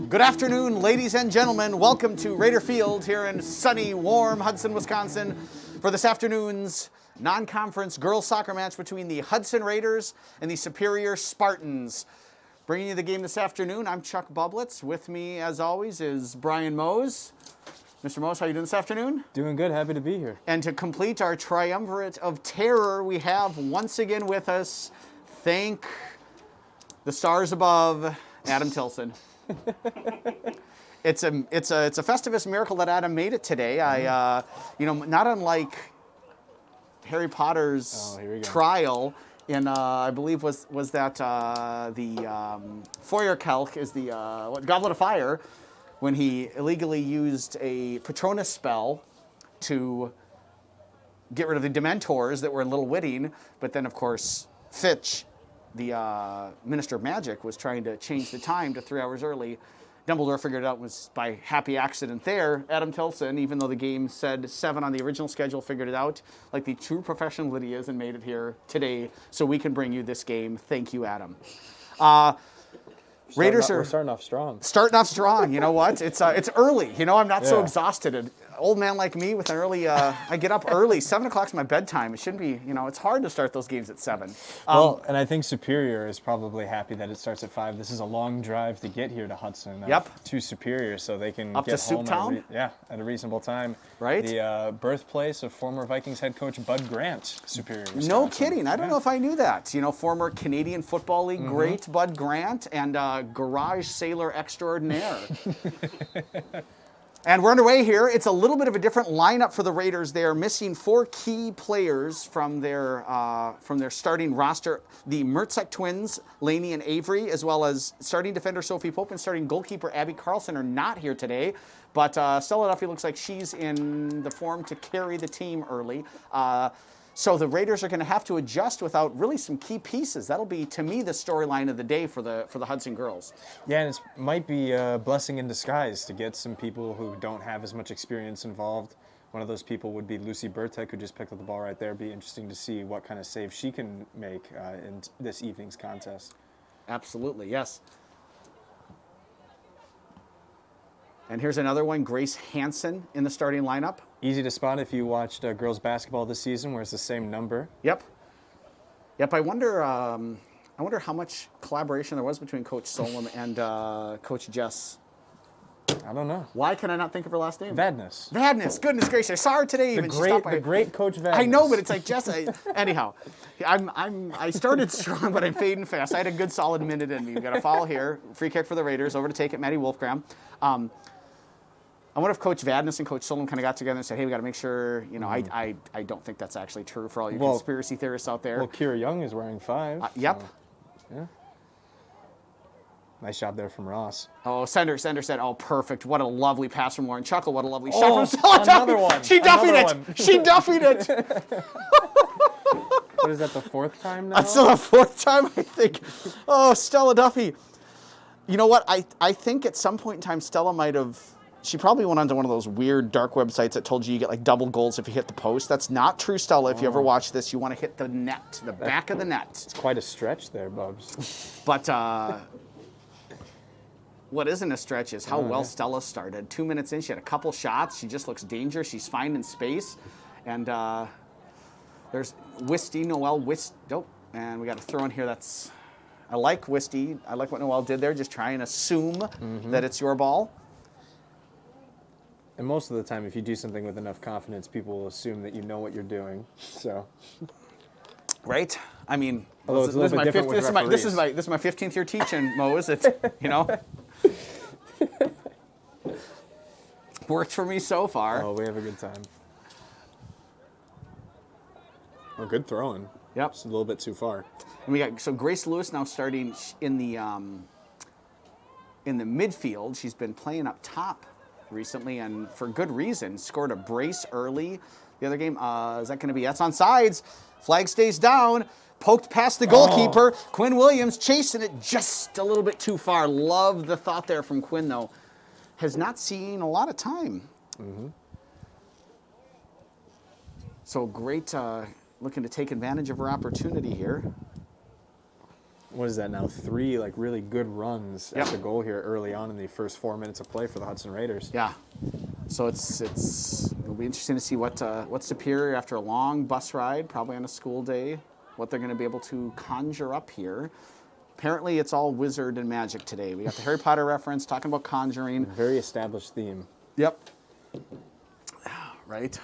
Good afternoon, ladies and gentlemen. Welcome to Raider Field here in sunny, warm Hudson, Wisconsin for this afternoon's non-conference girls soccer match between the Hudson Raiders and the Superior Spartans. Bringing you the game this afternoon, I'm Chuck Bublitz. With me, as always, is Brian Mose. Mr. Mose, how you doing this afternoon? Doing good. Happy to be here. And to complete our triumvirate of terror, we have once again with us, thank the stars above, Adam Tilson. It's a Festivus miracle that Adam made it today. Not unlike Harry Potter's trial in I believe was that the Foyer Kelk is the Goblet of Fire, when he illegally used a Patronus spell to get rid of the Dementors that were in Little Whitting, but then of course Fitch, the Minister of Magic, was trying to change the time to 3 hours early. Dumbledore figured it out was by happy accident there. Adam Tilson, even though the game said 7 on the original schedule, figured it out like the true professional that he is and made it here today so we can bring you this game. Thank you, Adam. Raiders we're starting off strong. Starting off strong. You know what? It's early. You know, I'm not so exhausted. An old man like me with an early, I get up early. 7 o'clock's my bedtime. It shouldn't be, it's hard to start those games at 7. Well, and I think Superior is probably happy that it starts at 5. This is a long drive to get here to Hudson. To Superior, so they can up get to home Town? at a reasonable time. Right. The birthplace of former Vikings head coach Bud Grant, Superior, Wisconsin. No kidding. I don't know if I knew that. Former Canadian Football League great Bud Grant and garage sailor extraordinaire. And we're underway here. It's a little bit of a different lineup for the Raiders. They are missing 4 key players from their starting roster. The Mertzek twins, Laney and Avery, as well as starting defender Sophie Pope and starting goalkeeper Abby Carlson are not here today. But Stella Duffy looks like she's in the form to carry the team early. So the Raiders are going to have to adjust without really some key pieces. That'll be, to me, the storyline of the day for the Hudson girls. Yeah, and it might be a blessing in disguise to get some people who don't have as much experience involved. One of those people would be Lucy Burtek, who just picked up the ball right there. It'd be interesting to see what kind of save she can make in this evening's contest. Absolutely, yes. And here's another one, Grace Hansen in the starting lineup. Easy to spot if you watched girls basketball this season, where it's the same number. Yep. I wonder how much collaboration there was between Coach Solom and Coach Jess. I don't know. Why can I not think of her last name? Vadnais. Goodness gracious! I saw her today. Even the great Coach Vadnais. I know, but it's like Jess. Anyhow, I started strong, but I'm fading fast. I had a good solid minute in me. We got a foul here. Free kick for the Raiders. Over to take it, Maddie Wolfgram. I wonder if Coach Vadnais and Coach Solom kind of got together and said, hey, we got to make sure, I don't think that's actually true for all you conspiracy theorists out there. Well, Kira Young is wearing 5. Yep. So, yeah. Nice job there from Ross. Oh, Sender said, oh, perfect. What a lovely pass from Lauren Chuckle. What a lovely shot from Stella another one. She duffied it. She duffied it. What is that, the 4th time now? That's still the 4th time, I think. Oh, Stella Duffy. You know what? I think at some point in time, Stella might have... She probably went onto one of those weird dark websites that told you get like double goals if you hit the post. That's not true, Stella. If you ever watch this, you want to hit the net, the back of the net. It's quite a stretch there, Bubs. But what isn't a stretch is how well Stella started. 2 minutes in, she had a couple shots. She just looks dangerous. She's finding space. And there's Wisty, Noel, and we got a throw in here that's... I like Wisty. I like what Noel did there, just try and assume that it's your ball. And most of the time, if you do something with enough confidence, people will assume that you know what you're doing. So, right? I mean, this is my 15th year teaching, Mose. It's worked for me so far. Oh, we have a good time. Oh, good throwing. Yep, just a little bit too far. And we got Grace Lewis now starting in the midfield. She's been playing up top recently, and for good reason. Scored a brace early the other game. Is that going to be? That's on sides. Flag stays down. Poked past the goalkeeper. Quinn Williams chasing it just a little bit too far. Love the thought there from Quinn, though. Has not seen a lot of time. So great, looking to take advantage of her opportunity here. what is that now? 3 like really good runs Yep. at the goal here early on in the first 4 minutes of play for the Hudson Raiders. Yeah. So it'll be interesting to see what Superior, after a long bus ride, probably on a school day, what they're going to be able to conjure up here. Apparently, it's all wizard and magic today. We got the Harry Potter reference, talking about conjuring. Very established theme. Yep. Right.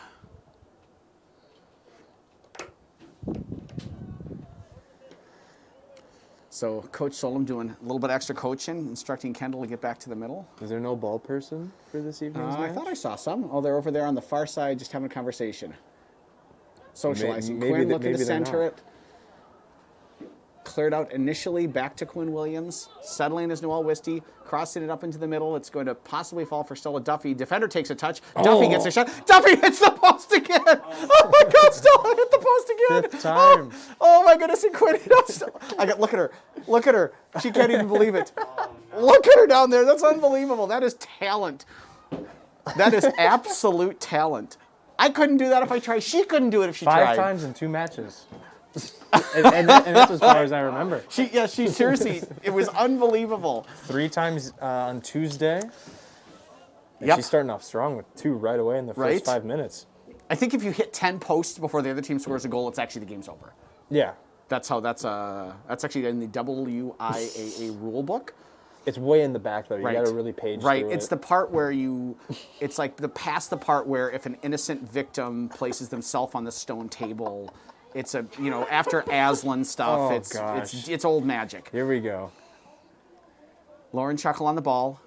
So Coach Solom doing a little bit extra coaching, instructing Kendall to get back to the middle. Is there no ball person for this evening's I match? thought I saw some. Oh, they're over there on the far side just having a conversation. Socializing. Maybe Quinn they- looking to maybe they're center not. it. Cleared out initially, back to Quinn Williams. Settling is Noel Wisty. Crossing it up into the middle. It's going to possibly fall for Stella Duffy. Defender takes a touch. Duffy gets a shot. Duffy hits the post again. Oh my God, Stella hit the post again. 5th time. Oh my goodness, and Quinn. Look at her. Look at her. She can't even believe it. Look at her down there. That's unbelievable. That is talent. That is absolute talent. I couldn't do that if I tried. She couldn't do it if she 5 tried. times in 2 matches. and that's as far as I remember. She seriously, it was unbelievable. 3 times on Tuesday. And Yep. she's starting off strong with 2 right away in the first Right. 5 minutes. I think if you hit 10 posts before the other team scores a goal, it's actually the game's over. Yeah. That's actually in the WIAA rule book. It's way in the back though. You Right. got to really page Right. through It's it. the part where it's like past the part where if an innocent victim places themselves on the stone table, it's after Aslan stuff. Oh, it's gosh. old magic. Here we go. Lauren Chuckle on the ball.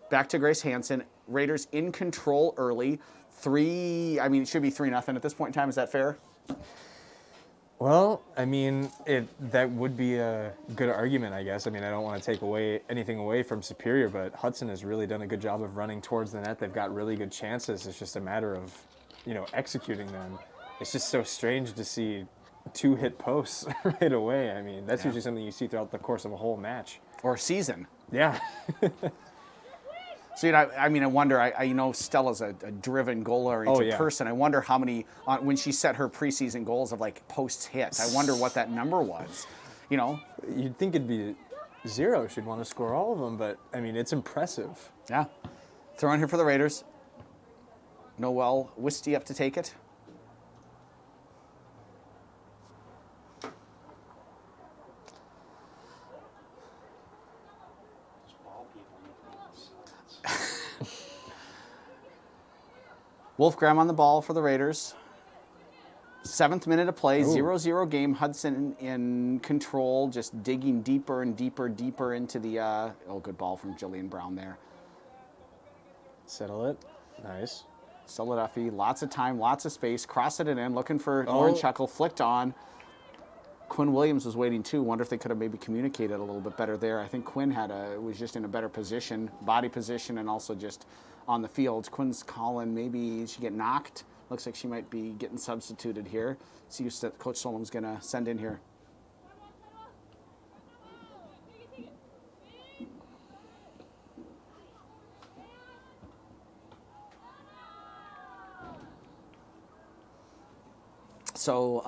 Back to Grace Hansen. Raiders in control early. It should be 3-0 at this point in time. Is that fair? Well, I mean, that would be a good argument, I guess. I mean, I don't want to take anything away from Superior, but Hudson has really done a good job of running towards the net. They've got really good chances. It's just a matter of, executing them. It's just so strange to see 2 hit posts right away. I mean, that's usually something you see throughout the course of a whole match. Or season. Yeah. So, I wonder, I know Stella's a driven, goal-oriented person. I wonder how many, when she set her preseason goals of, posts hit, I wonder what that number was, You'd think it'd be 0. She'd want to score all of them, but, I mean, it's impressive. Yeah. Throw in here for the Raiders. Noel Wisty up to take it. Wolfgram on the ball for the Raiders. 7th minute of play, 0-0 game. Hudson in control, just digging deeper and deeper into the... good ball from Jillian Brown there. Settle it. Nice. Stella Duffy, lots of time, lots of space. Crossing it in, looking for Lauren Chuckle, flicked on. Quinn Williams was waiting too. Wonder if they could have maybe communicated a little bit better there. I think Quinn was just in a better position, body position, and also just on the field. Quinn's calling, maybe she get knocked. Looks like she might be getting substituted here. See who Coach Solom's going to send in here. So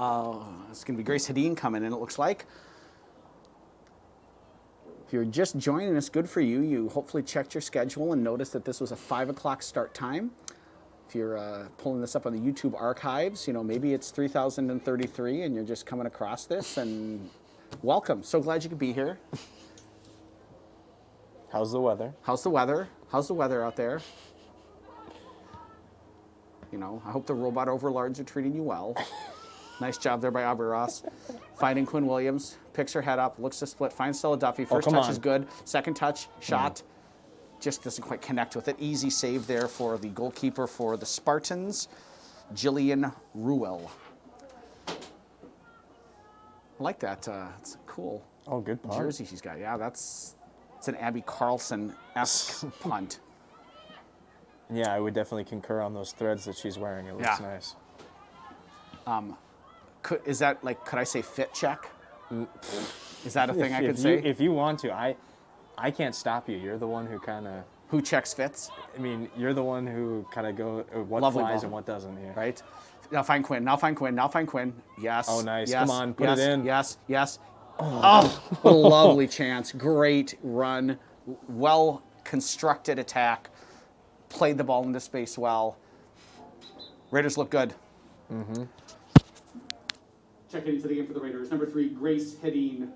it's going to be Grace Hedin coming in, it looks like. If you're just joining us, good for you. You hopefully checked your schedule and noticed that this was a 5 o'clock start time. If you're pulling this up on the YouTube archives, maybe it's 3033 and you're just coming across this, and welcome. So glad you could be here. How's the weather? How's the weather? How's the weather out there? I hope the robot overlords are treating you well. Nice job there by Aubrey Ross. Finding Quinn Williams. Picks her head up. Looks to split. Finds Stella Duffy. First touch is good. Second touch. Shot. Just doesn't quite connect with it. Easy save there for the goalkeeper for the Spartans, Jillian Ruel. I like that. It's cool. Oh, good punt. Jersey she's got. Yeah, it's an Abby Carlson-esque punt. Yeah, I would definitely concur on those threads that she's wearing. It looks nice. Could I say fit check? Is that a thing I could say? If you want to, I can't stop you. You're the one who kind of... Who checks fits? I mean, you're the one who kind of go what Lovely flies ball. and what doesn't. Yeah. Right? Now find Quinn. Now find Quinn. Now find Quinn. Yes. Oh, nice. Yes, Come on, put yes, it in. Yes. Yes. Oh, what a lovely chance. Great run. Well-constructed attack. Played the ball into space well. Raiders look good. Mm-hmm. Checking into the game for the Raiders. Number 3, Grace Hedin.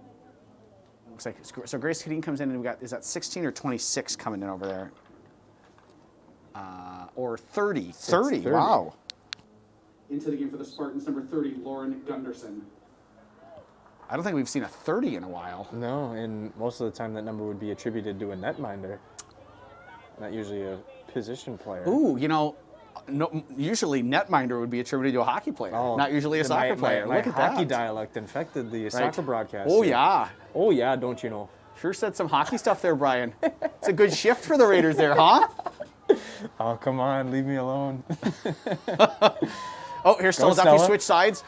Looks like so. Grace Hedin comes in, and we got, is that 16 or 26 coming in over there? Or 30. 30. Wow. Into the game for the Spartans. Number 30, Lauren Gunderson. I don't think we've seen a 30 in a while. No, and most of the time that number would be attributed to a netminder, not usually a position player. Ooh, you know, no, usually netminder would be attributed to a hockey player, not usually a soccer player. My Look at hockey that. dialect infected the soccer broadcast. Oh, yeah. Oh, yeah, don't you know? Sure said some hockey stuff there, Brian. It's a good shift for the Raiders there, huh? Oh, come on, leave me alone. Oh, here's Stella Duffy, switch sides.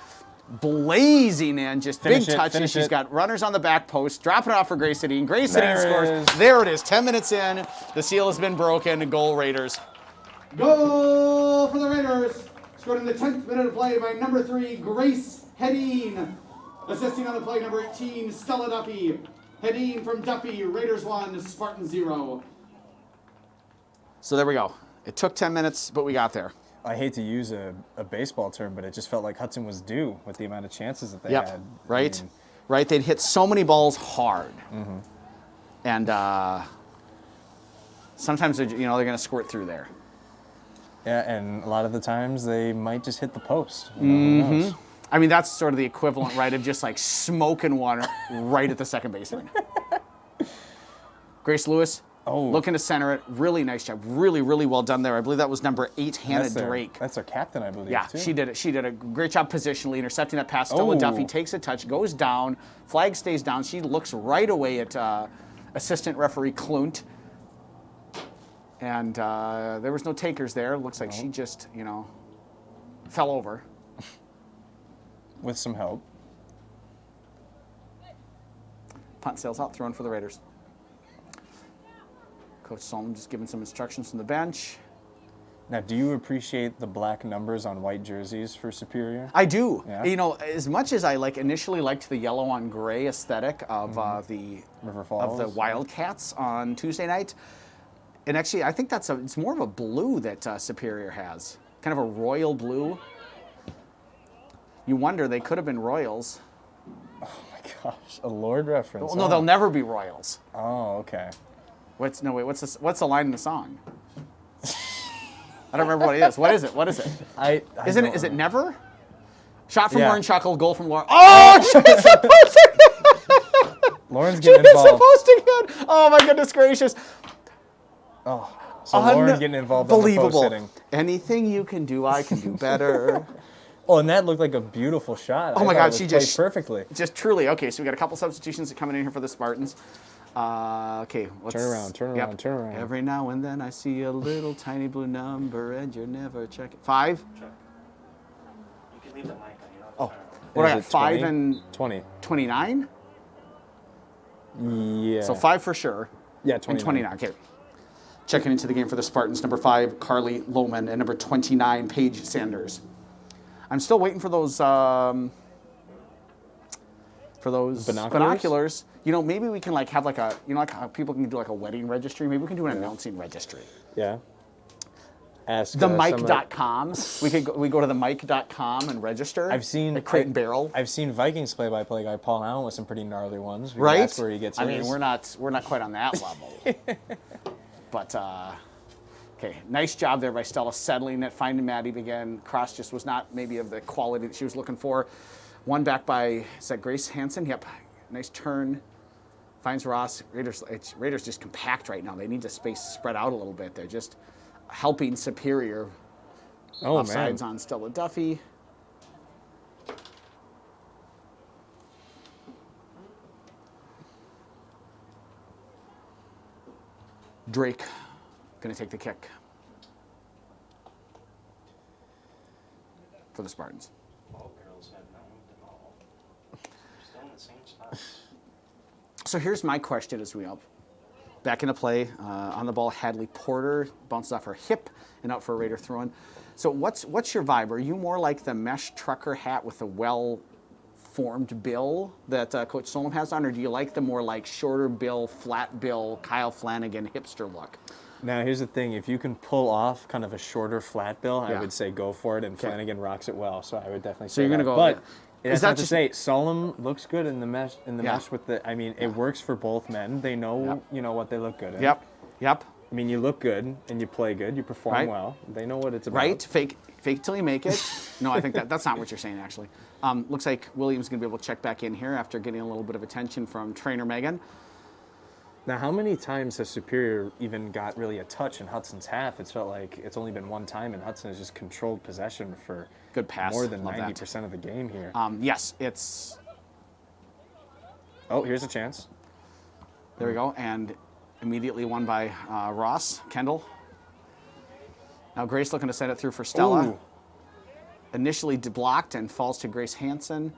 Blazing in, just big touches. She's got runners on the back post, dropping it off for Grace Hedin. Grace Hedin scores. There it is, 10 minutes in. The seal has been broken. Goal, Raiders. Goal for the Raiders. Scored in the 10th minute of play by number 3, Grace Hedin. Assisting on the play, number 18, Stella Duffy. Hedin from Duffy, Raiders 1, Spartans 0. So there we go. It took 10 minutes, but we got there. I hate to use a baseball term, but it just felt like Hudson was due with the amount of chances that they had. Right, right. They'd hit so many balls hard, and sometimes they're going to squirt through there. Yeah, and a lot of the times they might just hit the post. Who knows? I mean, that's sort of the equivalent, right, of just like smoking one right at the second baseman. Grace Lewis. Looking to center it. Really nice job. Really, really well done there. I believe that was number 8, Hannah Drake. That's their captain, I believe, too. She did it. She did a great job positionally, intercepting that pass. Stella Duffy takes a touch, goes down, flag stays down. She looks right away at assistant referee Klunt. And there was no takers there. Looks like she just, fell over. With some help. Punt sails out, thrown for the Raiders. Coach Solomon just giving some instructions from the bench. Now, do you appreciate the black numbers on white jerseys for Superior? I do. Yeah. As much as I initially liked the yellow on gray aesthetic of the River Falls, of the Wildcats on Tuesday night, and actually I think it's more of a blue that Superior has, kind of a royal blue. You wonder, they could have been Royals. Oh my gosh, a Lord reference. Well, no, they'll never be Royals. Oh, okay. What's the line in the song? I don't remember what it is. What is it? What is it? Is it never? Shot from Lauren Chuckle, goal from Lauren. Oh, she's supposed to. Lauren's getting involved. Supposed to get. Oh my goodness gracious. Oh, so Lauren getting involved on the post hitting. Anything you can do, I can do better. Oh, and that looked like a beautiful shot. Oh my God, she just perfectly. Just truly. Okay, so we got a couple substitutions coming in here for the Spartans. Okay, turn around. Every now and then I see a little tiny blue number and you're never checking. 5? Check. You can leave the mic on. Oh, what I got? 5 and 20. 29? Yeah. So 5 for sure. Yeah, 29. And 29. Okay. Checking into the game for the Spartans. Number 5, Carly Lohman, and number 29, Paige Sanders. I'm still waiting for those binoculars. Maybe we can have like how people can do like a wedding registry. Maybe we can do an announcing registry. Yeah. Ask themike.com. We go to themike.com and register. I've seen Crate and Barrel. I've seen Vikings play-by-play guy Paul Allen with some pretty gnarly ones. Right. That's where he gets his. I mean, we're not quite on that level. But okay, nice job there by Stella settling it, finding Maddie again. Cross just was not maybe of the quality that she was looking for. One back by, is that Grace Hansen? Yep. Nice turn. Finds Ross. Raiders just compact right now. They need to space spread out a little bit. They're just helping Superior. Offsides on Stella Duffy. Drake going to take the kick for the Spartans. All girls have known them all. Still in the same spot. So here's my question as we up. Back into play, on the ball, Hadley Porter bounces off her hip and out for a Raider throw-in. So what's your vibe? Are you more like the mesh trucker hat with the well formed bill that Coach Solom has on, or do you like the more like shorter bill, flat bill, Kyle Flanagan hipster look? Now, here's the thing. If you can pull off kind of a shorter flat bill, I Yeah. would say go for it, and Flanagan rocks it well, so I would definitely say So you're going to that. go... But is that's that not to just... say Solom looks good in the mesh with the... I mean, it Yeah. works for both men. They know, Yep. you know, what they look good in. Yep. Yep. I mean, you look good, and you play good, you perform Right. well. They know what it's about. Right? Fake till you make it. No, I think that's not what you're saying, actually. Looks like Williams is going to be able to check back in here after getting a little bit of attention from trainer Megan. Now, how many times has Superior even got really a touch in Hudson's half? It's felt like it's only been one time, and Hudson has just controlled possession for Good pass. more than Love 90% of the game here. Yes, it's... Oh, here's a chance. There we go. And immediately won by Ross Kendall. Now Grace looking to send it through for Stella. Ooh. Initially blocked and falls to Grace Hansen.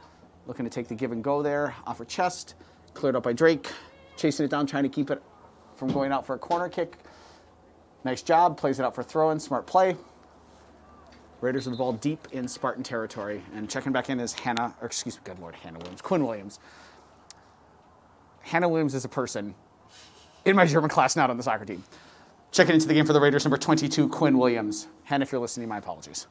Looking to take the give and go there. Off her chest. Cleared up by Drake. Chasing it down, trying to keep it from going out for a corner kick. Nice job. Plays it out for throw-in. Smart play. Raiders with the ball deep in Spartan territory. And checking back in is Hannah, or excuse me, good Lord, Hannah Williams. Quinn Williams. Hannah Williams is a person in my German class, not on the soccer team. Checking into the game for the Raiders, number 22, Quinn Williams. Hannah, if you're listening, my apologies.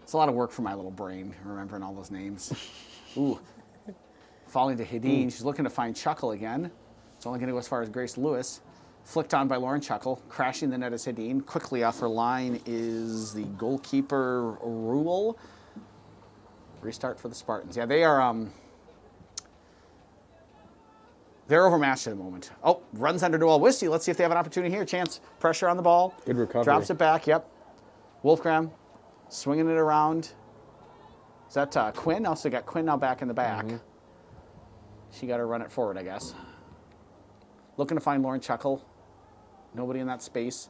It's a lot of work for my little brain, remembering all those names. Ooh. Falling to Hedeen. She's looking to find Chuckle again. It's only going to go as far as Grace Lewis. Flicked on by Lauren Chuckle. Crashing the net is Hedeen. Quickly off her line is the goalkeeper, Rule. Restart for the Spartans. Yeah, they are... they're overmatched at the moment. Oh, runs under Noel Wisty. Let's see if they have an opportunity here. Chance. Pressure on the ball. Good recovery. Drops it back. Yep. Wolfgram swinging it around. Is that Quinn? Also got Quinn now back in the back. Mm-hmm. She got to run it forward, I guess. Looking to find Lauren Chuckle. Nobody in that space.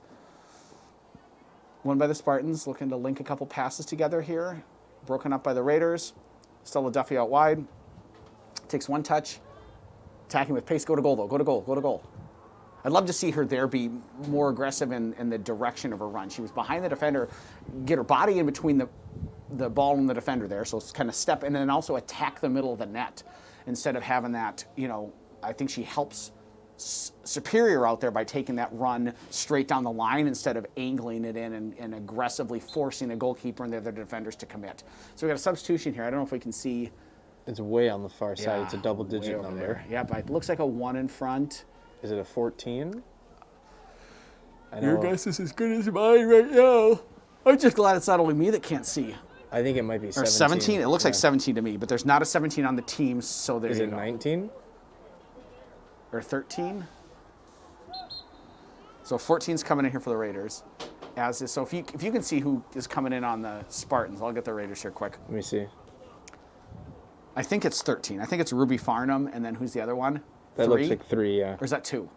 Won by the Spartans. Looking to link a couple passes together here. Broken up by the Raiders. Stella Duffy out wide. Takes one touch. Attacking with pace. Go to goal, though. Go to goal. Go to goal. I'd love to see her there be more aggressive in the direction of her run. She was behind the defender, get her body in between the ball and the defender there, so it's kind of step, and then also attack the middle of the net instead of having that, you know, I think she helps Superior out there by taking that run straight down the line instead of angling it in and aggressively forcing the goalkeeper and the other defenders to commit. So we got a substitution here. I don't know if we can see. It's way on the far side. Yeah, it's a double-digit number. There. Yeah, but it looks like a 1 in front. Is it a 14? Your guess is as good as mine right now. I'm just glad it's not only me that can't see. I think it might be 17. Or 17? It looks like 17 to me, but there's not a 17 on the team, so there's... Is it 19? Or 13? So 14's coming in here for the Raiders. As is, so if you can see who is coming in on the Spartans, I'll get the Raiders here quick. Let me see. I think it's 13. I think it's Ruby Farnham, and then who's the other one? That 3? looks like 3, yeah. Or is that 2?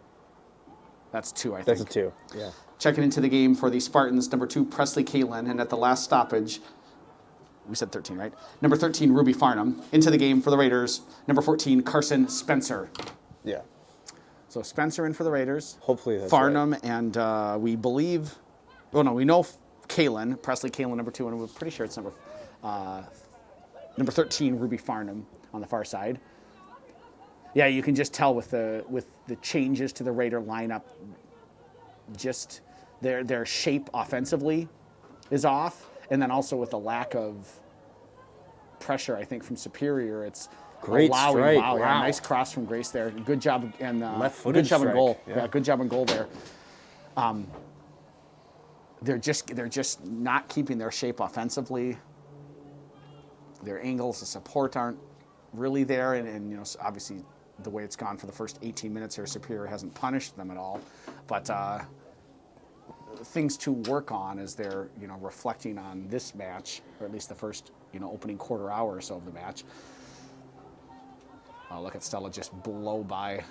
That's 2, I think. That's a 2, yeah. Checking into the game for the Spartans, number 2, Presley Caitlin, and at the last stoppage, we said 13, right? Number 13, Ruby Farnham. Into the game for the Raiders, number 14, Carson Spencer. Yeah. So Spencer in for the Raiders. Hopefully that's Farnham, right. and we believe, oh no, we know Caitlin, Presley Caitlin, number 2, and we're pretty sure it's number 13, Ruby Farnham on the far side. Yeah, you can just tell with the changes to the Raider lineup, just their shape offensively is off, and then also with the lack of pressure, I think from Superior, it's great strike. Wow, Wow. Yeah, nice cross from Grace there. Good job and left-footed good job strike. in goal. Yeah. Yeah, good job in goal there. They're just not keeping their shape offensively. Their angles, the support aren't really there, and you know, obviously the way it's gone for the first 18 minutes here, Superior hasn't punished them at all. But things to work on as they're, you know, reflecting on this match, or at least the first, you know, opening quarter hour or so of the match. Look at Stella just blow by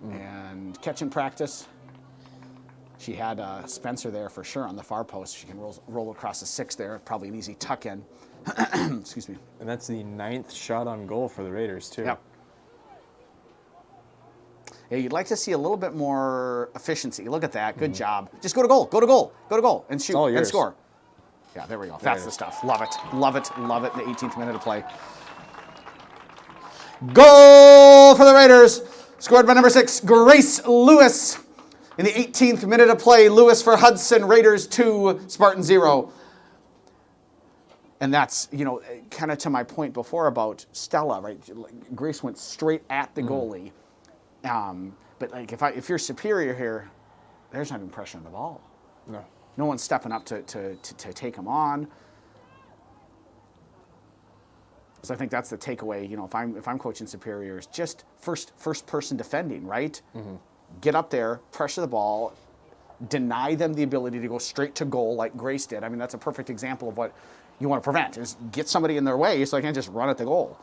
and catch in practice. She had Spencer there for sure on the far post. She can roll across the 6 there. Probably an easy tuck in. Excuse me. And that's the 9th shot on goal for the Raiders, too. Yep. Yeah, you'd like to see a little bit more efficiency. Look at that. Good job. Just go to goal. Go to goal. Go to goal. And shoot. all And yours. score. Yeah, there we go. That's the stuff. Love it. Love it. Love it. The 18th minute of play. Goal for the Raiders. Scored by number 6, Grace Lewis. In the 18th minute of play, Lewis for Hudson. Raiders 2, Spartan 0. And that's, kind of to my point before about Stella, right? Grace went straight at the goalie. But like if you're superior here, there's not even pressure on the ball. No one's stepping up to take him on. So I think that's the takeaway. If I'm coaching superiors, just first person defending, right? Get up there, pressure the ball, deny them the ability to go straight to goal like Grace did. I mean, that's a perfect example of what you want to prevent, is get somebody in their way so I can't just run at the goal.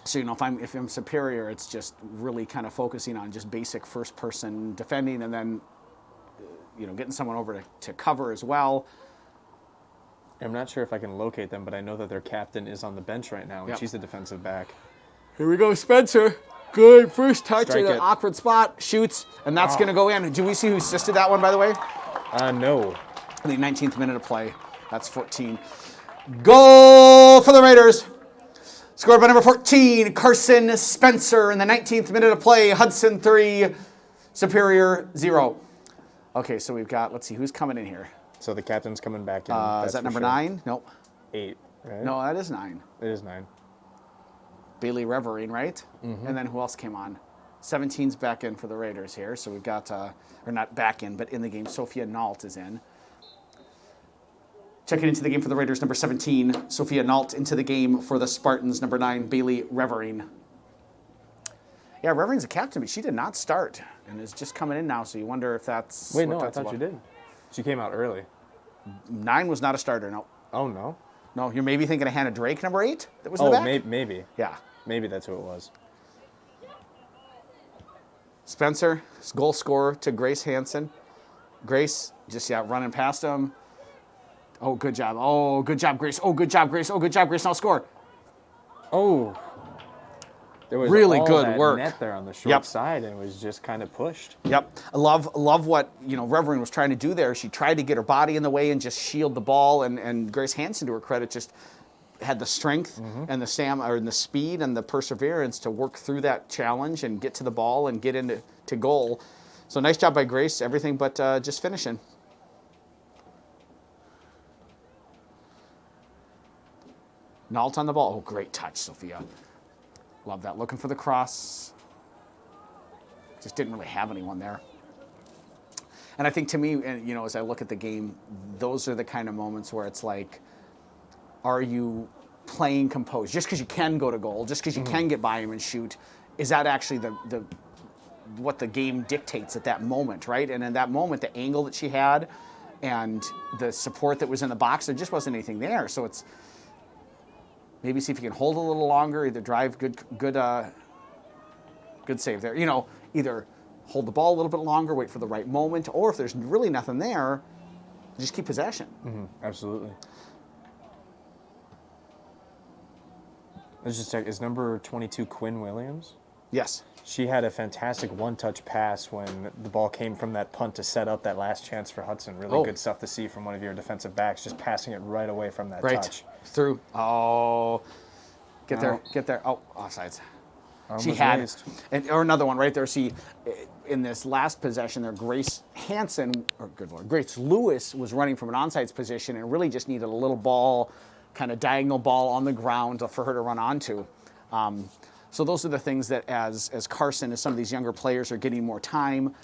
So, if I'm superior, it's just really kind of focusing on just basic first person defending, and then, getting someone over to cover as well. I'm not sure if I can locate them, but I know that their captain is on the bench right now, and she's a defensive back. Here we go, Spencer. Good first touch Strike at an it. awkward spot. Shoots, and that's going to go in. Do we see who assisted that one, by the way? No. In the 19th minute of play. That's 14. Goal for the Raiders. Scored by number 14, Carson Spencer. In the 19th minute of play, Hudson 3, Superior 0. Okay, so we've got, let's see, who's coming in here? So the captain's coming back in. Is that number 9? Nope. 8, right? No, that is 9. It is 9. Bailey Revering, right? And then who else came on? 17's back in for the Raiders here. So we've got, or not back in, but in the game, Sophia Nault is in. Checking into the game for the Raiders, number 17, Sophia Nault. Into the game for the Spartans, number 9, Bailey Revering. Yeah, Revering's a captain, but she did not start and is just coming in now, so you wonder if that's... Wait, no, I thought you did. She came out early. 9 was not a starter, no. Oh, no? No, you're maybe thinking of Hannah Drake, number 8, that was in the back? Maybe. Yeah. Maybe that's who it was. Spencer, goal scorer to Grace Hansen. Grace, just, running past him. Oh, good job. Oh, good job, Grace. Oh, good job, Grace. Oh, good job, Grace. Now score. Oh. There was really all good that work. Net there on the short side, and it was just kind of pushed. Yep. I love what, Revering was trying to do there. She tried to get her body in the way and just shield the ball, and Grace Hansen, to her credit, just had the strength and the speed and the perseverance to work through that challenge and get to the ball and get into goal. So nice job by Grace. Everything but just finishing. Nault on the ball. Oh, great touch, Sophia. Love that. Looking for the cross. Just didn't really have anyone there. And I think to me, as I look at the game, those are the kind of moments where it's like, are you playing composed? Just because you can go to goal, just because you can get by him and shoot, is that actually the what the game dictates at that moment, right? And in that moment, the angle that she had and the support that was in the box, there just wasn't anything there. So it's maybe see if you can hold a little longer, either drive good save there. Either hold the ball a little bit longer, wait for the right moment, or if there's really nothing there, just keep possession. Absolutely. Let's just check. Is number 22 Quinn Williams? Yes. She had a fantastic one-touch pass when the ball came from that punt to set up that last chance for Hudson. Really good stuff to see from one of your defensive backs, just passing it right away from that touch. Through. Oh. Get there. Oh, offsides. She had it. Or another one right there. See, in this last possession there, Grace Hansen, or good Lord, Grace Lewis was running from an onside position and really just needed a little ball, kind of diagonal ball on the ground for her to run onto. So those are the things that as Carson, as some of these younger players are getting more time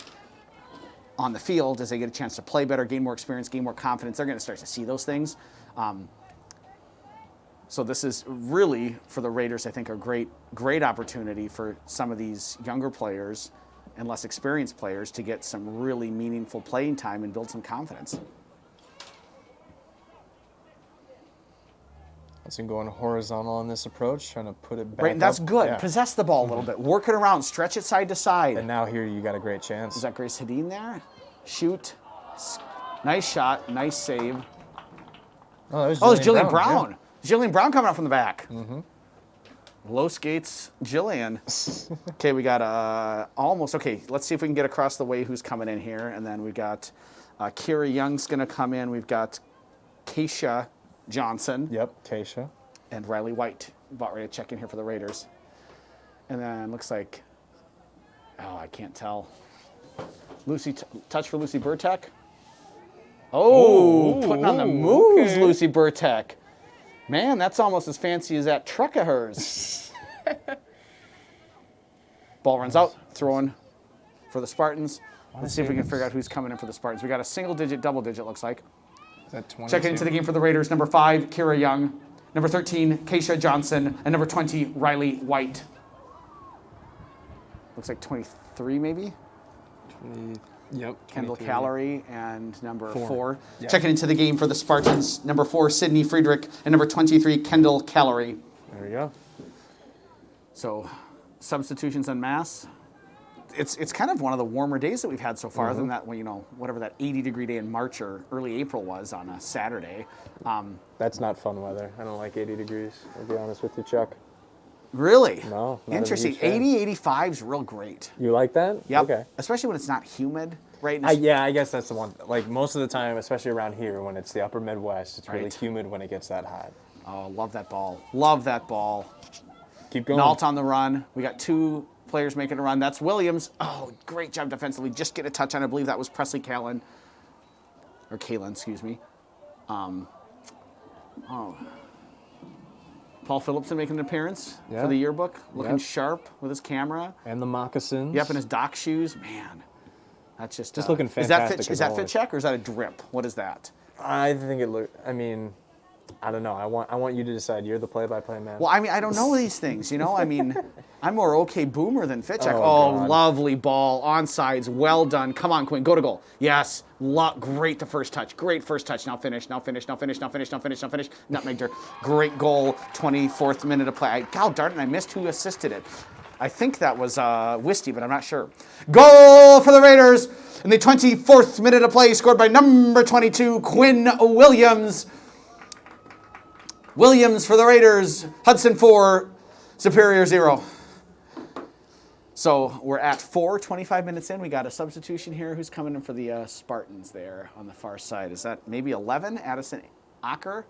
on the field, as they get a chance to play better, gain more experience, gain more confidence, they're going to start to see those things. So this is really, for the Raiders, I think, a great opportunity for some of these younger players and less experienced players to get some really meaningful playing time and build some confidence. Hudson going horizontal on this approach, trying to put it back Right, and that's up. good. Yeah. Possess the ball a little bit. Work it around. Stretch it side to side. And now here you got a great chance. Is that Grace Hedin there? Shoot. Nice shot. Nice save. Oh, that was Jillian Brown. Yeah. Jillian Brown coming up from the back. Low skates, Jillian. Okay, we got almost. Okay, let's see if we can get across the way who's coming in here. And then we got Kira Young's going to come in. We've got Keisha Johnson. Yep, Keisha. And Riley White about ready to check in here for the Raiders. And then looks like, oh, I can't tell. Touch for Lucy Burtek. Oh, putting on the moves, okay. Lucy Burtek. Man, that's almost as fancy as that truck of hers. Ball runs out, throwing for the Spartans. Let's see if we can figure out who's coming in for the Spartans. We got a single-digit, double-digit, looks like. Is that 20? Checking into the game for the Raiders, number 5, Kira Young. Number 13, Keisha Johnson. And number 20, Riley White. Looks like 23, maybe? 20. Yep. Kendall Callery and number 4. Yep. Checking into the game for the Spartans, number 4, Sydney Friedrich, and number 23, Kendall Callery. There we go. So, substitutions en masse. It's kind of one of the warmer days that we've had so far, than that, whatever that 80-degree day in March or early April was on a Saturday. That's not fun weather. I don't like 80 degrees, I'll be honest with you, Chuck. Really? No. Interesting. 80, 85 is real great. You like that? Yep. Okay. Especially when it's not humid, right? Yeah, I guess that's the one. Like most of the time, especially around here, when it's the upper Midwest, it's really Right. humid when it gets that hot. Oh, love that ball. Love that ball. Keep going. Nault on the run. We got 2 players making a run. That's Williams. Oh, great job defensively. Just get a touch on. I believe that was Presley Kalen. Or Kalen, excuse me. Paul Phillipson making an appearance for the yearbook. Looking sharp with his camera. And the moccasins. Yep, and his dock shoes. Man, that's just looking fantastic. Is that fit check or is that a drip? What is that? I think it look. I mean, I don't know. I want you to decide. You're the play-by-play man. Well, I mean, I don't know these things, I mean, I'm more okay boomer than fit check. Oh, Oh, God. lovely ball. Onside. Well done. Come on, Quinn. Go to goal. Yes. Great the first touch. Great first touch. Now finish. Nutmegged her. Great goal. 24th minute of play. God darn it, I missed who assisted it. I think that was Wisty, but I'm not sure. Goal for the Raiders in the 24th minute of play, scored by number 22, Quinn Williams. Williams for the Raiders. Hudson 4, Superior 0. So we're at 25 minutes in. We got a substitution here. Who's coming in for the Spartans there on the far side? Is that maybe 11? Addison Acker.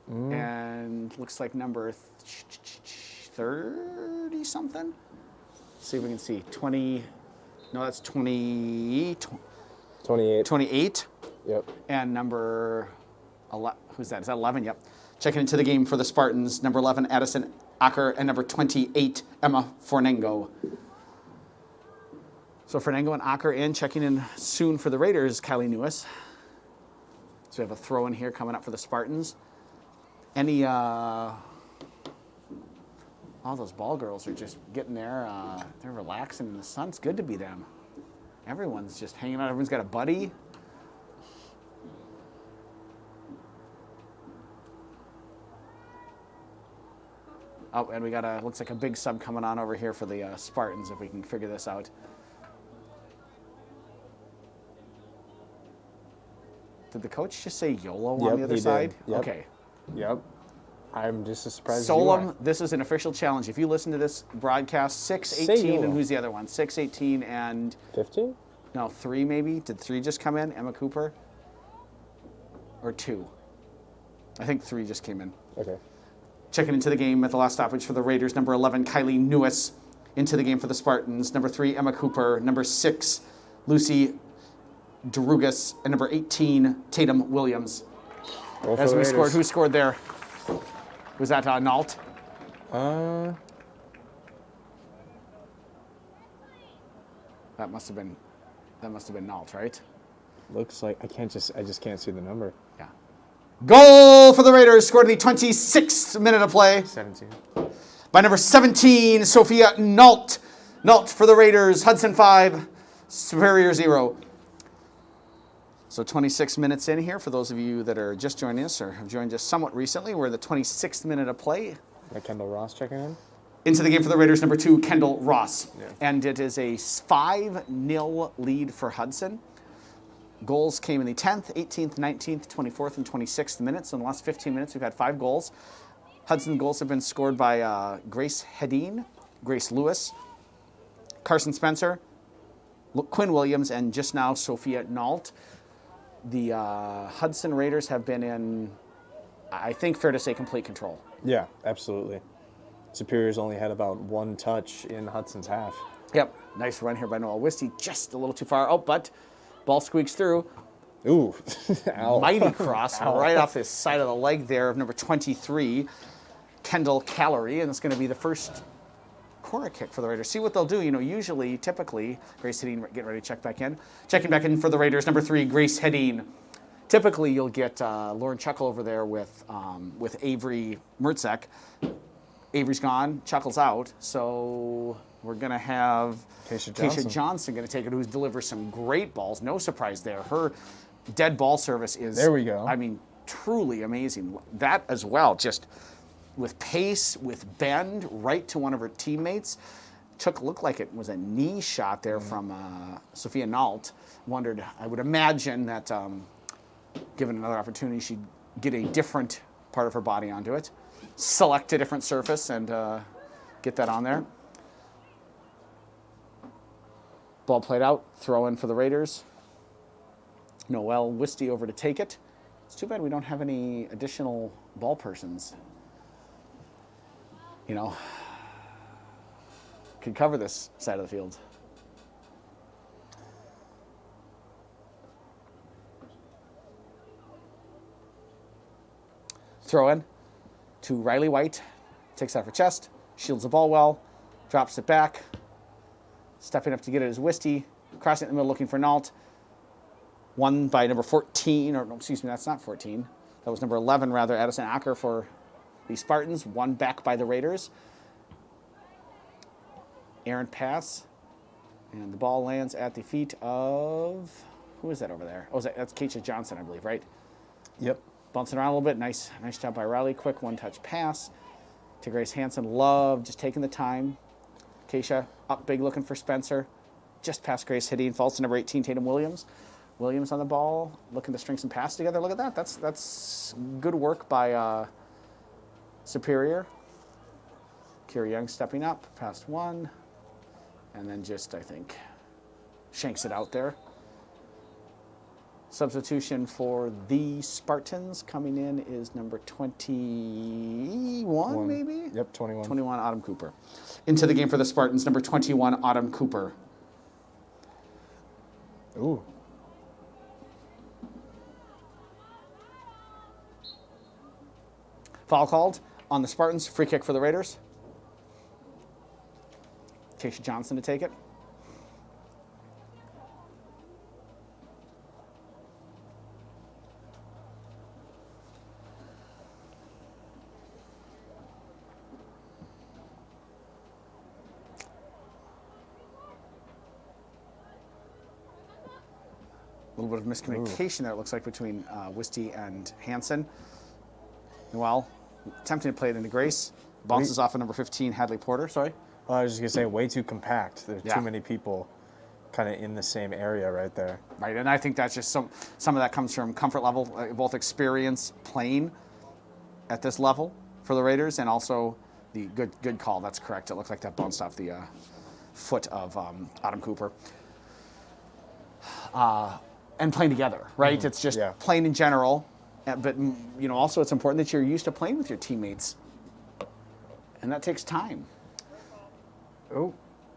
And looks like number 30-something. See if we can see. 20. No, that's 20. 28. 28. Yep. And number 11. Who's that? Is that 11? Yep. Checking into the game for the Spartans. Number 11, Addison Acker, and number 28, Emma Fornengo. So Fornengo and Acker in. Checking in soon for the Raiders, Kylie Newis. So we have a throw in here coming up for the Spartans. All those ball girls are just getting there. They're relaxing in the sun. It's good to be them. Everyone's just hanging out. Everyone's got a buddy. Oh, and we got looks like a big sub coming on over here for the Spartans, if we can figure this out. Did the coach just say YOLO on the other side? Yep. Okay. Yep. I'm just as surprised Solom, as this is an official challenge. If you listen to this broadcast, 6, Say 18, YOLO. and who's the other one? 6, 18, and 15? no, 3 maybe? Did 3 just come in? Emma Cooper? Or 2? I think 3 just came in. Okay. Checking into the game at the last stoppage for the Raiders, number 11, Kylie Newis. Into the game for the Spartans, number 3, Emma Cooper. Number 6, Lucy Derugas. And number 18, Tatum Williams. As we scored, who scored there? Was that Nault? That must have been Nault, right? Looks like I just can't see the number. Yeah. Goal for the Raiders, scored in the 26th minute of play 17. by number 17, Sophia Nault. Nault for the Raiders, Hudson 5, Superior 0. So 26 minutes in here, for those of you that are just joining us or have joined us somewhat recently, we're the 26th minute of play. Kendall Ross checking in? Into the game for the Raiders, number 2, Kendall Ross. Yeah. And it is a 5-0 lead for Hudson. Goals came in the 10th, 18th, 19th, 24th, and 26th minutes. In the last 15 minutes, we've had 5 goals. Hudson goals have been scored by Grace Hedin, Grace Lewis, Carson Spencer, Quinn Williams, and just now Sophia Nault. The Hudson Raiders have been in, I think, fair to say, complete control. Yeah, absolutely. Superior's only had about one touch in Hudson's half. Yep, nice run here by Noah Wisty, just a little too far. Oh, but ball squeaks through. Ooh, ow. Mighty cross right off the side of the leg there of number 23, Kendall Callery, and it's going to be the first corner kick for the Raiders. See what they'll do. Usually, typically, Grace Hedin getting ready to check back in. Checking back in for the Raiders, number 3, Grace Hedin. Typically, you'll get Lauren Chuckle over there with Avery Mertzek. Avery's gone, Chuckle's out, so we're going to have Keisha Johnson going to take it, who delivers some great balls. No surprise there. Her dead ball service is, there we go. I mean, truly amazing. That as well, just with pace, with bend, right to one of her teammates. Looked like it was a knee shot there from Sophia Nault. I would imagine that given another opportunity, she'd get a different part of her body onto it, select a different surface, and get that on there. Ball played out, throw in for the Raiders. Noelle Wisty over to take it. It's too bad we don't have any additional ball persons. Could cover this side of the field. Throw in to Riley White. Takes out her chest, shields the ball well, drops it back. Stepping up to get it is Wisty. Crossing it in the middle looking for Nault. Won by number 14, or no, excuse me, that's not 14. That was number 11, rather, Addison Acker for the Spartans. Won back by the Raiders. Errant pass. And the ball lands at the feet of, who is that over there? Oh, that's Keisha Johnson, I believe, right? Yep. Bouncing around a little bit. Nice job by Riley. Quick one-touch pass to Grace Hansen. Love just taking the time. Keisha up big looking for Spencer. Just past Grace Hedin. Falls to number 18, Tatum Williams. Williams on the ball, looking to string some passes together. Look at that. That's good work by Superior. Kira Young stepping up, past one. And then just, I think, shanks it out there. Substitution for the Spartans coming in is number 21, maybe? Yep, 21. 21, Autumn Cooper. Into the game for the Spartans, number 21, Autumn Cooper. Ooh. Foul called on the Spartans. Free kick for the Raiders. Keisha Johnson to take it. A little bit of miscommunication there, it looks like, between Wisty and Hansen. Noel attempting to play it into Grace. Bounces off of number 15, Hadley Porter. Sorry? Well, I was just going to say, way too compact. There's Yeah. too many people kind of in the same area right there. Right, and I think that's just some of that comes from comfort level, both experience playing at this level for the Raiders, and also the good call. That's correct. It looked like that bounced off the foot of Autumn Cooper. And playing together, right? Mm-hmm. It's just Yeah. playing in general, but also it's important that you're used to playing with your teammates, and that takes time. Oh,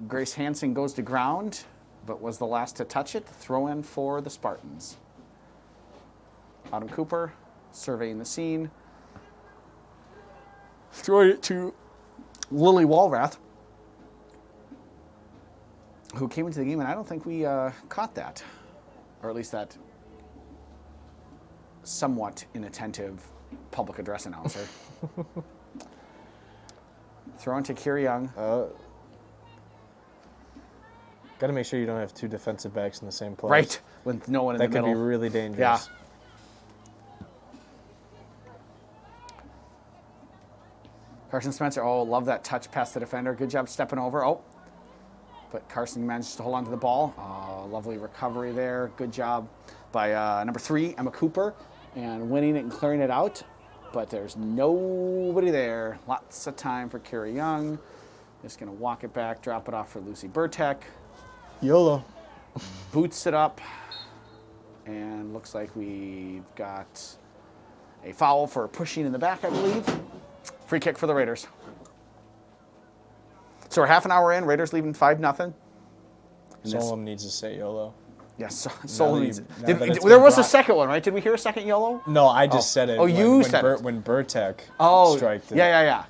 Grace Hansen goes to ground, but was the last to touch it. Throw in for the Spartans. Autumn Cooper surveying the scene. Throwing it to Lily Walrath, who came into the game, and I don't think we caught that. Or at least that somewhat inattentive public address announcer. Throw into Kira Young. Got to make sure you don't have two defensive backs in the same place. Right, with no one in the middle. That could be really dangerous. Yeah. Carson Spencer, love that touch past the defender. Good job stepping over. But Carson managed to hold on to the ball. Lovely recovery there. Good job by number 3, Emma Cooper, and winning it and clearing it out. but there's nobody there. Lots of time for Carrie Young. Just going to walk it back, drop it off for Lucy Burtek. YOLO. Boots it up. And looks like we've got a foul for pushing in the back, I believe. Free kick for the Raiders. So we're half an hour in. Raiders leaving 5-0. Solom needs to say YOLO. Yes, Solom needs it. There was a second one, right? Did we hear a second YOLO? No, I just said it. Oh, you said it. When Burtek striked it. Yeah.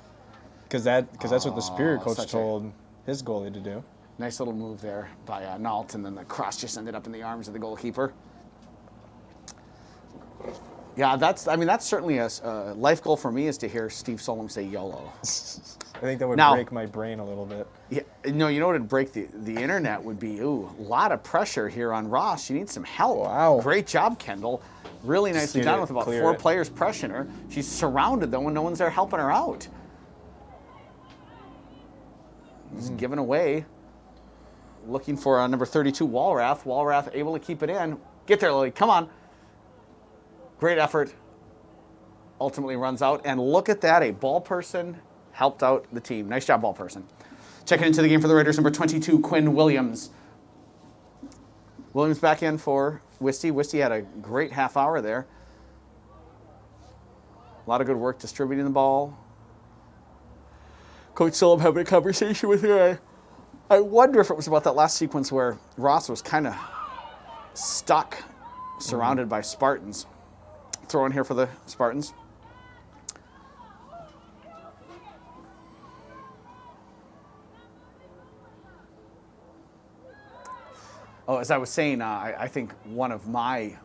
Because that's what the Spirit coach such told his goalie to do. Nice little move there by Nault, and then the cross just ended up in the arms of the goalkeeper. Yeah, that's certainly a life goal for me is to hear Steve Solom say YOLO. I think that would break my brain a little bit. Yeah, no, you know what would break the internet would be, a lot of pressure here on Ross. You need some help. Wow. Great job, Kendall. Really nicely done with about 4 players pressing her. She's surrounded, though, when no one's there helping her out. Just giving away. Looking for number 32, Walrath. Walrath able to keep it in. Get there, Lily. Come on. Great effort. Ultimately runs out. And look at that. A ball person helped out the team. Nice job, ball person. Checking into the game for the Raiders, number 22, Quinn Williams. Williams back in for Wisty. Wisty had a great half hour there. A lot of good work distributing the ball. Coach Solom having a conversation with her. I wonder if it was about that last sequence where Ross was kind of stuck, surrounded by Spartans. Throw in here for the Spartans. Oh, as I was saying, I think one of my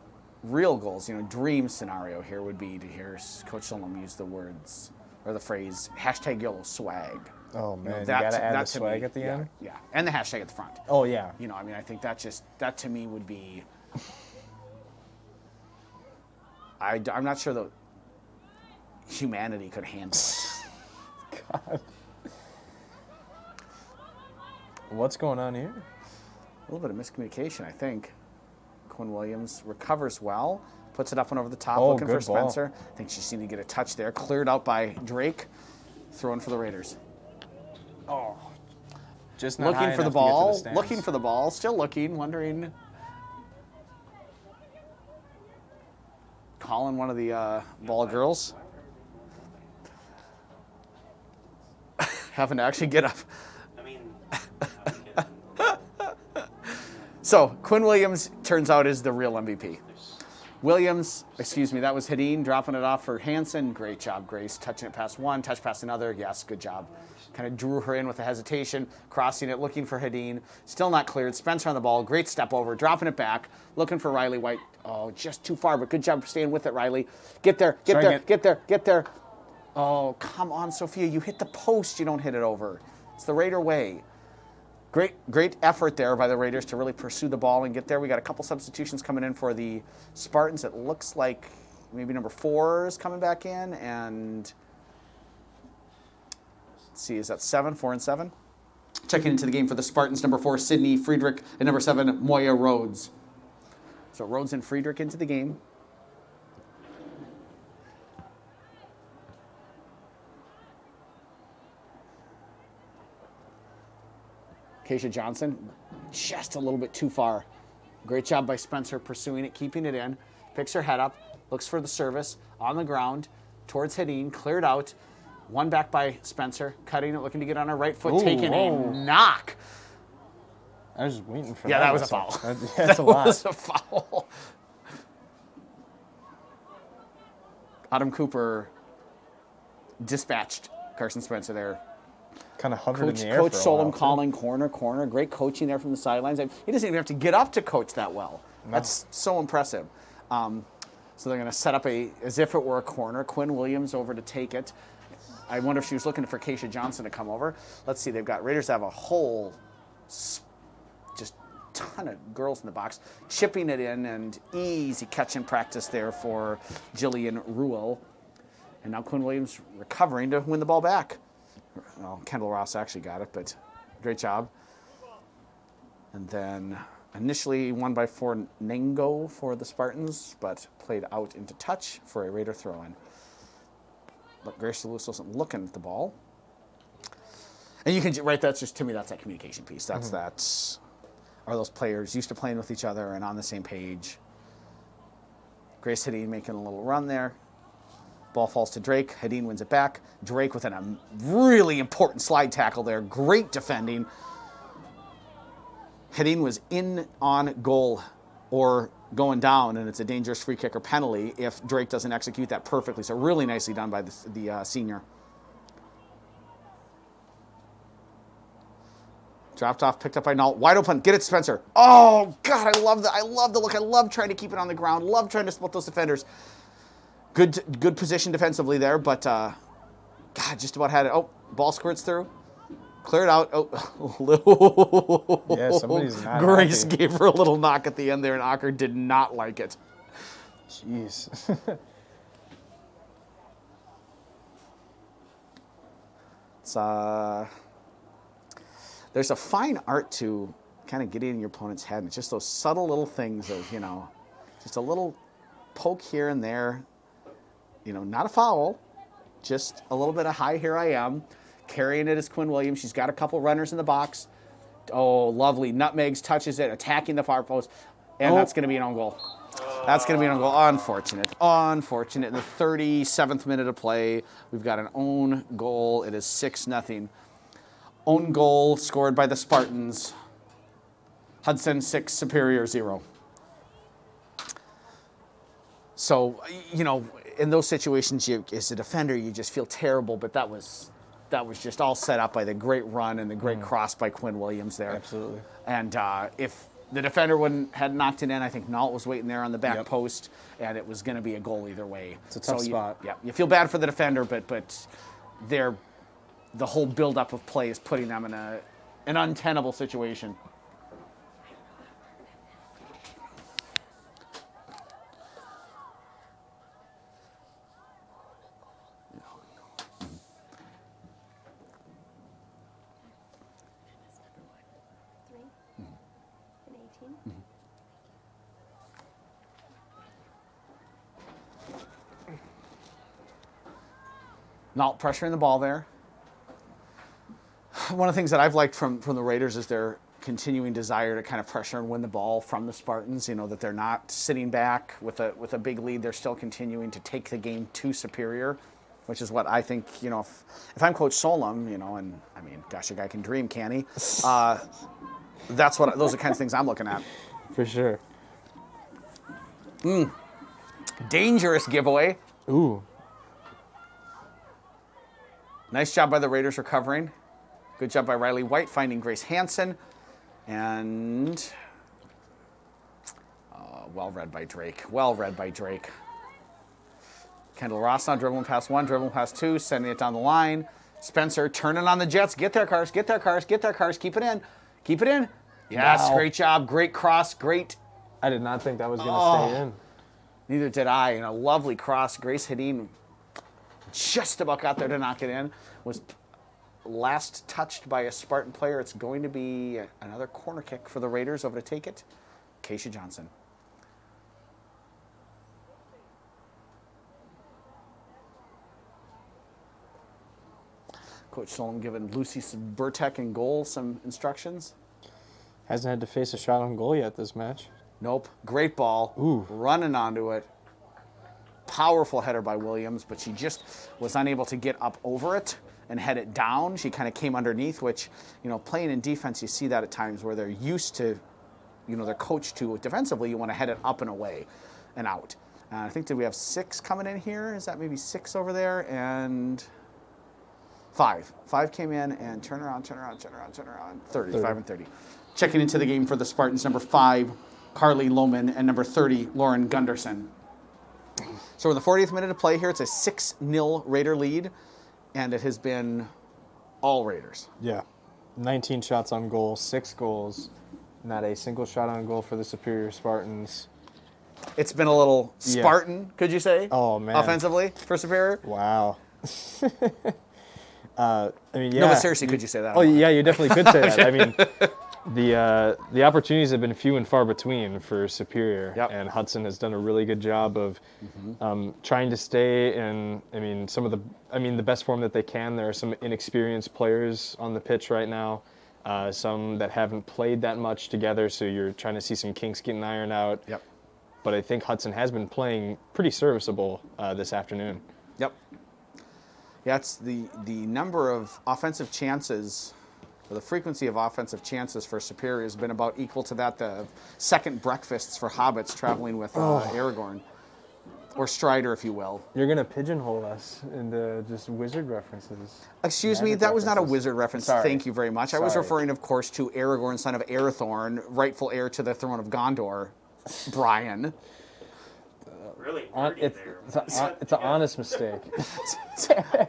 real goals, dream scenario here would be to hear Coach Solom use the words or the phrase hashtag YOLO swag. Oh man, you gotta add the swag at the end. Yeah, and the hashtag at the front. Oh yeah. I think that to me would be. I'm not sure that humanity could handle it. God. What's going on here? A little bit of miscommunication, I think. Quinn Williams recovers well, puts it up and over the top, looking for Spencer. Ball. I think she seemed to get a touch there. Cleared out by Drake. Throwing for the Raiders. Oh, just not looking for the ball. Looking for the ball. Still looking, wondering. Calling one of the ball girls. Having to actually get up. So, Quinn Williams turns out is the real MVP. Williams, that was Hadeen dropping it off for Hansen. Great job, Grace. Touching it past one, touch past another. Yes, good job. Kind of drew her in with a hesitation, crossing it, looking for Hadeen. Still not cleared. Spencer on the ball. Great step over, dropping it back, looking for Riley White. Oh, just too far, but good job staying with it, Riley. Get there. Oh, come on, Sophia. You hit the post. You don't hit it over. It's the Raider way. Great effort there by the Raiders to really pursue the ball and get there. We got a couple substitutions coming in for the Spartans. It looks like maybe number 4 is coming back in, and let's see, is that 7? 4 and 7? Checking into the game for the Spartans, number 4, Sydney Friedrich, and number 7, Moya Rhodes. So Rhodes and Friedrich into the game. Keisha Johnson, just a little bit too far. Great job by Spencer pursuing it, keeping it in. Picks her head up, looks for the service, on the ground, towards Hadeen, cleared out. One back by Spencer, cutting it, looking to get on her right foot, taking a knock. I was waiting for that. Yeah, that was a foul. That's a lot. That was a foul. Autumn Cooper dispatched Carson Spencer there. Kind of hovered in the air Coach for a while, Solom calling corner. Great coaching there from the sidelines. He doesn't even have to get up to coach that well. No. That's so impressive. So they're going to set up as if it were a corner. Quinn Williams over to take it. I wonder if she was looking for Keisha Johnson to come over. Let's see. Raiders have a whole just ton of girls in the box. Chipping it in and easy catch in practice there for Jillian Ruhl. And now Quinn Williams recovering to win the ball back. Well, Kendall Ross actually got it, but great job. And then initially won by Nengo for the Spartans, but played out into touch for a Raider throw-in. But Grace Lewis wasn't looking at the ball. And you can, right, that's just, to me, that's that communication piece. That's are those players used to playing with each other and on the same page. Grace Hedin making a little run there. Ball falls to Drake. Hedin wins it back. Drake with a really important slide tackle there. Great defending. Hedin was in on goal or going down, and it's a dangerous free kick or penalty if Drake doesn't execute that perfectly. So really nicely done by the senior. Dropped off, picked up by Nault. Wide open. Get it, Spencer. Oh, God, I love the look. I love trying to keep it on the ground. Love trying to split those defenders. Good position defensively there, but, God, just about had it. Oh, ball squirts through. Clear it out. Oh, yeah, somebody's not Grace happy. gave her a little knock at the end there, and Ocker did not like it. Jeez. It's, there's a fine art to kind of getting in your opponent's head. And it's just those subtle little things of, just a little poke here and there. Not a foul, just a little bit of hi, here I am. Carrying it is Quinn Williams. She's got a couple runners in the box. Oh, lovely. Nutmegs, touches it, attacking the far post. And that's going to be an own goal. That's going to be an own goal. Unfortunate. In the 37th minute of play, we've got an own goal. It is 6-0. Own goal scored by the Spartans. Hudson 6, Superior 0. So, in those situations, as a defender, you just feel terrible, but that was just all set up by the great run and the great cross by Quinn Williams there. Absolutely. And if the defender had knocked it in, I think Nault was waiting there on the back post, and it was going to be a goal either way. It's a tough spot. You feel bad for the defender, but the whole buildup of play is putting them in an untenable situation. Nault pressuring the ball there. One of the things that I've liked from the Raiders is their continuing desire to kind of pressure and win the ball from the Spartans. That they're not sitting back with a big lead. They're still continuing to take the game to Superior, which is what I think. If I'm Coach Solom, and I mean, gosh, a guy can dream, can he? Those are the kinds of things I'm looking at. For sure. Dangerous giveaway. Ooh. Nice job by the Raiders recovering. Good job by Riley White finding Grace Hansen. And well read by Drake. Kendall Ross now dribbling past one, dribbling past two, sending it down the line. Spencer turning on the Jets. Get there, cars. Keep it in. Yes, Wow. Great job. Great cross. Great. I did not think that was going to stay in. Neither did I. And a lovely cross. Grace Hedin just about got there to knock it in. Was last touched by a Spartan player. It's going to be another corner kick for the Raiders over to take it. Keisha Johnson. Coach Solom giving Lucy Burtek in goal some instructions. Hasn't had to face a shot on goal yet this match. Nope. Great ball. Ooh. Running onto it. Powerful header by Williams, but she just was unable to get up over it and head it down. She kind of came underneath, which, playing in defense, you see that at times where they're used to, they're coached to defensively, you want to head it up and away and out. I think, did we have 6 coming in here? Is that maybe 6 over there? And 5. 5 came in and turn around. 30, 5 and 30. Checking into the game for the Spartans, number 5, Carly Lohman, and number 30, Lauren Gunderson. So in the 40th minute of play here, it's a 6-0 Raider lead, and it has been all Raiders. Yeah. 19 shots on goal, 6 goals. Not a single shot on goal for the Superior Spartans. It's been a little Spartan, could you say? Oh, man. Offensively for Superior? Wow. I mean, yeah. No, but seriously, could you say that? Oh, yeah, you definitely could say that. I mean, The opportunities have been few and far between for Superior, Yep. and Hudson has done a really good job of trying to stay in. The best form that they can. There are some inexperienced players on the pitch right now, some that haven't played that much together. So you're trying to see some kinks getting ironed out. Yep. But I think Hudson has been playing pretty serviceable this afternoon. Yep. Yeah, it's the number of offensive chances, or the frequency of offensive chances for Superior has been about equal to that of second breakfasts for hobbits traveling with Aragorn, or Strider, if you will. You're going to pigeonhole us into just wizard references. Excuse me, that was not a wizard reference. Sorry. Thank you very much. I was Sorry. referring, of course, to Aragorn, son of Arathorn, rightful heir to the throne of Gondor, Brian. Really dirty there. It's an honest mistake.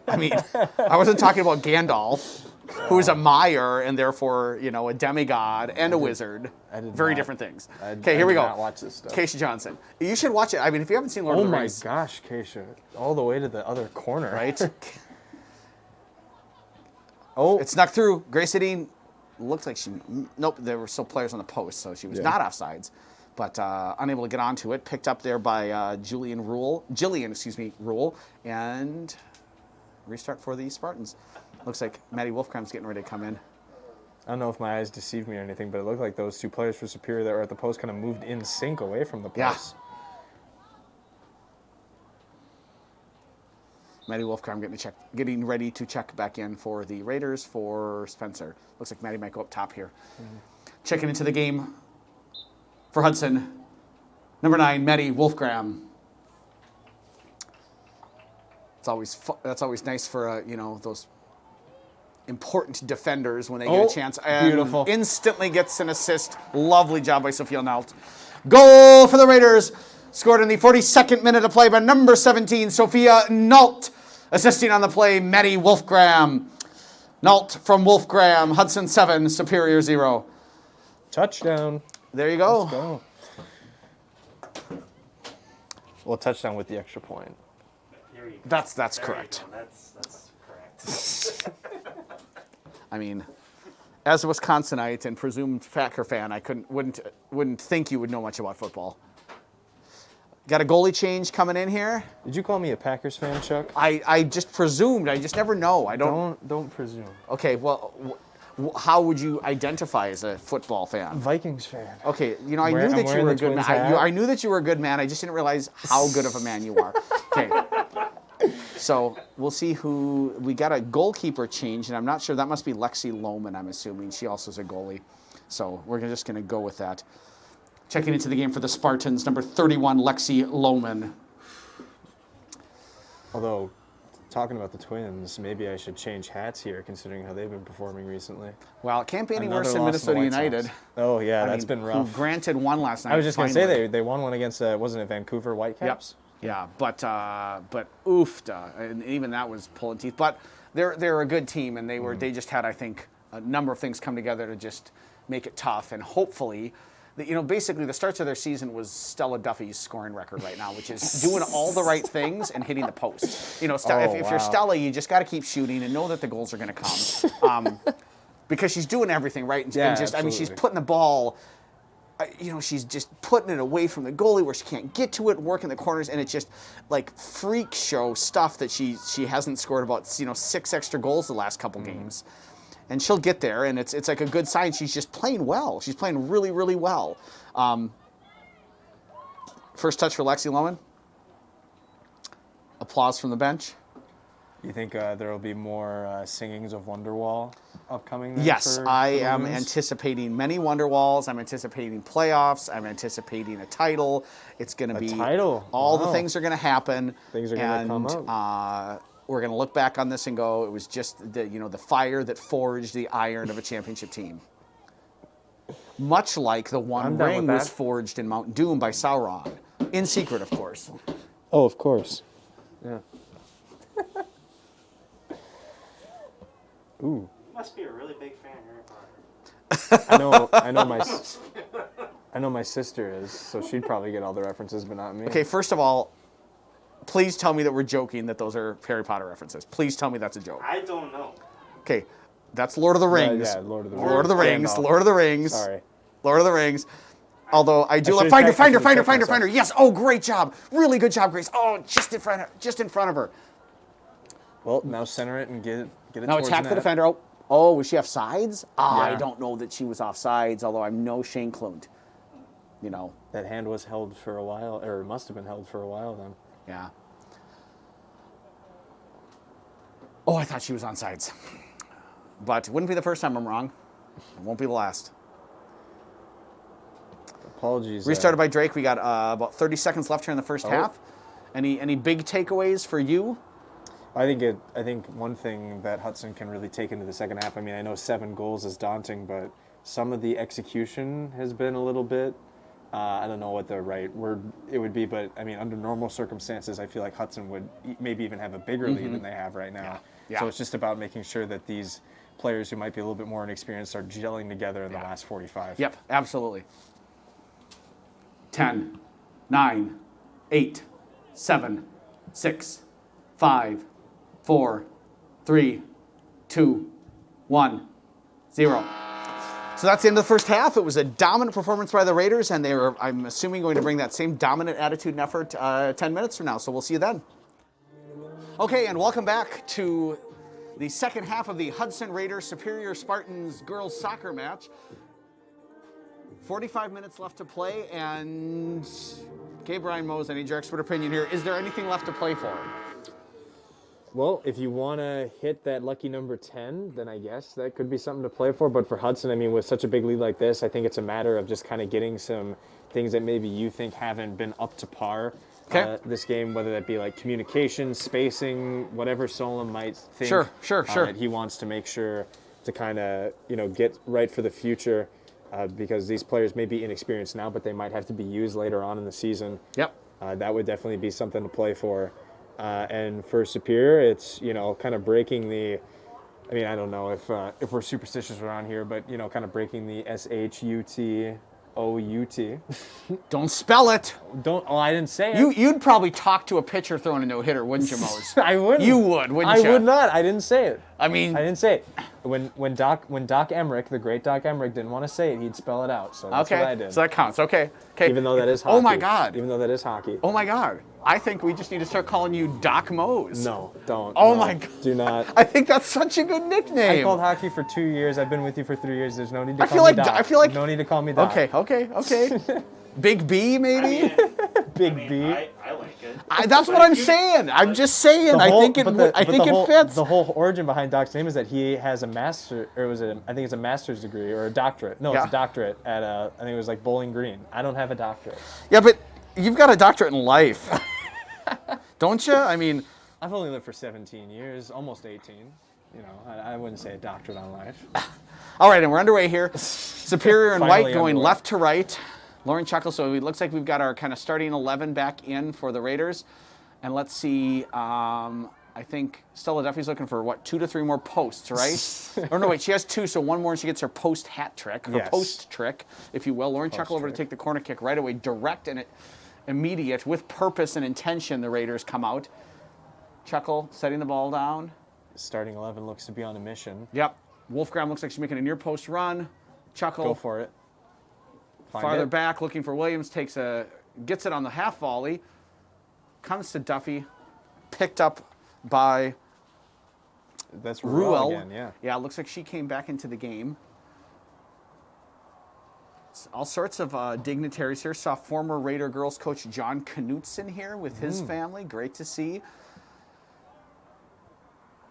I mean, I wasn't talking about Gandalf, who is a Maiar and therefore, a demigod and a wizard. Very different things. Okay, here we go. I did not watch this stuff. Keisha Johnson. You should watch it. I mean, if you haven't seen Lord of Oh the my Rings. gosh, Keisha. All the way to the other corner. Right? Oh, It snuck through. Grace Hedin looked like she... Nope, there were still players on the post, so she was not offsides. But unable to get onto it. Picked up there by Jillian Rule, and restart for the Spartans. Looks like Maddie Wolfcram's getting ready to come in. I don't know if my eyes deceived me or anything, but it looked like those two players for Superior that were at the post kind of moved in sync away from the post. Maddie Wolfcram getting ready to check back in for the Raiders for Spencer. Looks like Maddie might go up top here. Checking into the game for Hudson. Number 9, Maddie Wolfgram. That's always nice for those important defenders when they get a chance. And beautiful. Instantly gets an assist. Lovely job by Sophia Nault. Goal for the Raiders. Scored in the 42nd minute of play by number 17, Sophia Nault. Assisting on the play, Maddie Wolfgram. Nault from Wolfgram. Hudson 7, Superior 0. Touchdown. There you go. Let's go. Well, touchdown with the extra point. Here you go. That's There correct. you go. That's correct. I mean, as a Wisconsinite and presumed Packer fan, I wouldn't think you would know much about football. Got a goalie change coming in here. Did you call me a Packers fan, Chuck? I just presumed. I just never know. I don't. Don't presume. Okay, well, how would you identify as a football fan? Vikings fan. Okay, I knew I'm that you wearing were a the good man. Twins hat. I knew that you were a good man. I just didn't realize how good of a man you are. Okay. So we'll see who we got a goalkeeper change, and I'm not sure that must be Lexi Lohman. I'm assuming she also is a goalie. So we're just going to go with that. Checking into the game for the Spartans, number 31, Lexi Lohman. Although, talking about the Twins, maybe I should change hats here, considering how they've been performing recently. Well, it can't be any Another worse than loss to the Minnesota White United. Sox. Oh yeah, Who, that's been rough. granted, won last night. I was just going to finally. say they won one against wasn't it Vancouver Whitecaps? Yeah, but oofta, and even that was pulling teeth. But they're a good team, and they just had, I think, a number of things come together to just make it tough, and hopefully, basically the starts of their season was Stella Duffy's scoring record right now, which is doing all the right things and hitting the post. If you're Stella, you just got to keep shooting and know that the goals are going to come, because she's doing everything right, and she's absolutely. putting the ball. She's just putting it away from the goalie where she can't get to it, working the corners, and it's just like freak show stuff that she hasn't scored about 6 extra goals the last couple games, and she'll get there, and it's like a good sign. She's just playing well. She's playing really, really well. First touch for Lexi Lohman. Applause from the bench. You think there will be more singings of Wonderwall upcoming? Then Yes, for I the am women's? anticipating many Wonderwalls. I'm anticipating playoffs. I'm anticipating a title. It's going to be title. All the Wow. things are going to happen. Things are gonna come up. We're going to look back on this and go, it was just the fire that forged the iron of a championship team. Much like the one I'm down ring with was that. forged in Mount Doom by Sauron, in secret, of course. Oh, of course. Yeah. Ooh. You must be a really big fan of Harry Potter. I know my sister is, so she'd probably get all the references, but not me. Okay, first of all, please tell me that we're joking that those are Harry Potter references. Please tell me that's a joke. I don't know. Okay, That's Lord of the Rings. Yeah, Lord of the Lord of the Rings. Gandalf. Lord of the Rings. Sorry. Lord of the Rings. Although I do love finder. Yes. Oh, great job. Really good job, Grace. Oh, just in front of her. Well, now center it and get it Now towards attack the net. defender. Oh, was she off sides? I Yeah. don't know that she was off sides, although I'm no Shane Klunt. That hand was held for a while, or must have been held for a while then. Yeah. Oh, I thought she was on sides. But it wouldn't be the first time I'm wrong. It won't be the last. Apologies. Restarted by Drake. We got about 30 seconds left here in the first half. Any big takeaways for you? I think one thing that Hudson can really take into the second half. I mean, I know 7 goals is daunting, but some of the execution has been a little bit. I don't know what the right word it would be, but I mean, under normal circumstances, I feel like Hudson would maybe even have a bigger lead than they have right now. Yeah. So it's just about making sure that these players who might be a little bit more inexperienced are gelling together in the last 45. Yep, absolutely. 10, 9, 8, 7, 6, 5, 4, 3, 2, 1, 0. So that's the end of the first half. It was a dominant performance by the Raiders, and they were, I'm assuming, going to bring that same dominant attitude and effort 10 minutes from now. So we'll see you then. Okay, and welcome back to the second half of the Hudson Raiders Superior Spartans girls soccer match. 45 minutes left to play, and Brian Mose, I need your expert opinion here. Is there anything left to play for? Well, if you want to hit that lucky number 10, then I guess that could be something to play for. But for Hudson, I mean, with such a big lead like this, I think it's a matter of just kind of getting some things that maybe you think haven't been up to par this game, whether that be like communication, spacing, whatever Solon might think. Sure. That he wants to make sure to kind of, get right for the future because these players may be inexperienced now, but they might have to be used later on in the season. Yep. That would definitely be something to play for. And for Superior, it's, kind of breaking the, I mean, I don't know if we're superstitious around here, but, kind of breaking the SHUTOUT. Don't spell it. I didn't say it. You'd probably talk to a pitcher throwing a no-hitter, wouldn't you, Mose? I wouldn't. You would, wouldn't you? I would not. I didn't say it. I mean, I didn't say it. When Doc Emmerich, the great Doc Emmerich, didn't want to say it, he'd spell it out. So that's what I did. So that counts. Okay. Even though that is hockey. Oh my God. Even though that is hockey. Oh my God. I think we just need to start calling you Doc Mose. No, don't. Oh no, my God. Do not. I think that's such a good nickname. I called hockey for 2 years. I've been with you for 3 years. There's no need to call me Doc. I feel like no need to call me Doc. Okay. Big B, maybe? Big B. I like it. That's what I'm saying. I'm just saying. I think it fits. The whole origin behind Doc's name is that he has a master, or I think it's a master's degree or a doctorate. No, it's a doctorate at I think it was like Bowling Green. I don't have a doctorate. Yeah, but you've got a doctorate in life. Don't you? I mean, I've only lived for 17 years, almost 18. I wouldn't say a doctorate on life. All right, and we're underway here. Superior and Finally White going underway. left to right. Lauren Chuckle, so it looks like we've got our kind of starting 11 back in for the Raiders. And let's see, I think Stella Duffy's looking for, 2 to 3 more posts, right? Or no, wait, she has 2, so 1 more and she gets her post hat trick, her post trick, if you will. Lauren Chuckle over to take the corner kick right away, direct and immediate, with purpose and intention, the Raiders come out. Chuckle setting the ball down. Starting 11 looks to be on a mission. Yep. Wolfgram looks like she's making a near post run. Chuckle. Go for it. Farther back, looking for Williams, gets it on the half volley, comes to Duffy, picked up by That's Ruel again, Yeah, it looks like she came back into the game. All sorts of dignitaries here. Saw former Raider girls coach John Knutson here with his family. Great to see.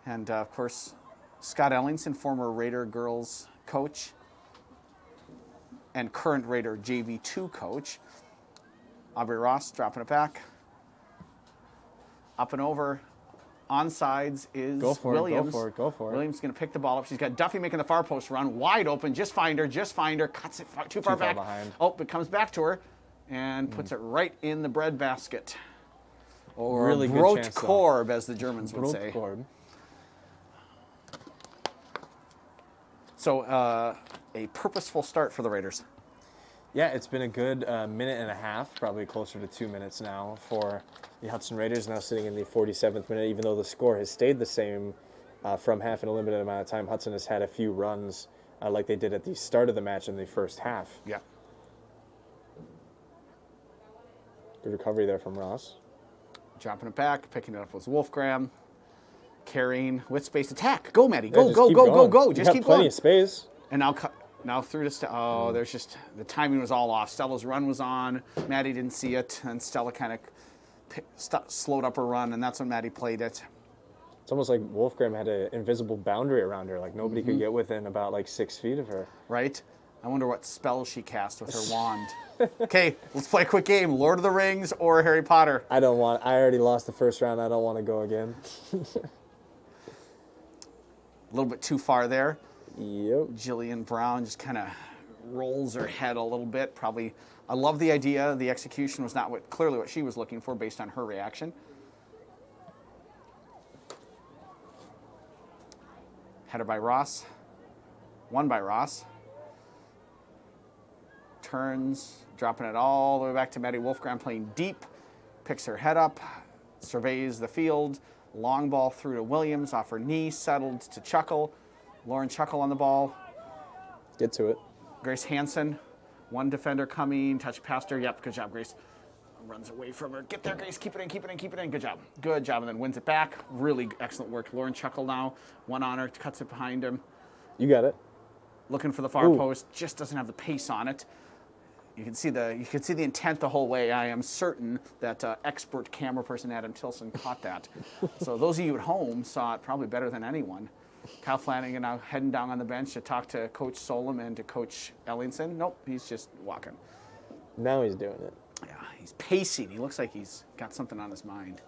And, of course, Scott Ellingson, former Raider girls coach and current Raider JV2 coach. Aubrey Ross dropping it back. Up and over. Onsides is Williams. Go for it. Williams going to pick the ball up. She's got Duffy making the far post run. Wide open. Just find her. Cuts it too far back. Behind. Oh, it comes back to her and puts it right in the bread basket. Or really good chance, Brotkorb, as the Germans would say. Brotkorb. So a purposeful start for the Raiders. Yeah, it's been a good minute and a half, probably closer to 2 minutes now for the Hudson Raiders, now sitting in the 47th minute, even though the score has stayed the same from half in a limited amount of time. Hudson has had a few runs like they did at the start of the match in the first half. Yeah. Good recovery there from Ross. Dropping it back, picking it up was Wolfgram. Carrying with space attack. Go, Maddie. Go, Yeah, go, go, go, go. Just keep plenty going. of space. And now through to Stella. Oh, there's just, the timing was all off. Stella's run was on. Maddie didn't see it. And Stella kind of slowed up her run, and that's when Maddie played it. It's almost like Wolfgram had an invisible boundary around her. Like nobody could get within about like 6 feet of her. Right? I wonder what spell she cast with her wand. Okay, let's play a quick game. Lord of the Rings or Harry Potter? I already lost the first round. I don't want to go again. A little bit too far there. Yep. Jillian Brown just kind of rolls her head a little bit. Probably, I love the idea. The execution was not clearly what she was looking for based on her reaction. Header by Ross. Won by Ross. Turns, dropping it all the way back to Maddie Wolfgram playing deep. Picks her head up, surveys the field. Long ball through to Williams, off her knee, settled to Chuckle. Lauren Chuckle on the ball. Get to it. Grace Hansen, one defender coming, touch past her. Yep, good job, Grace. Runs away from her. Get there, Grace. Keep it in, keep it in, keep it in. Good job. Good job, and then wins it back. Really excellent work. Lauren Chuckle now, one on her, cuts it behind him. You got it. Looking for the far post, just doesn't have the pace on it. You can see the intent the whole way. I am certain that expert camera person Adam Tilson caught that. So those of you at home saw it probably better than anyone. Kyle Flanagan now heading down on the bench to talk to Coach Solom and to Coach Ellingson. Nope, he's just walking. Now he's doing it. Yeah, he's pacing. He looks like he's got something on his mind.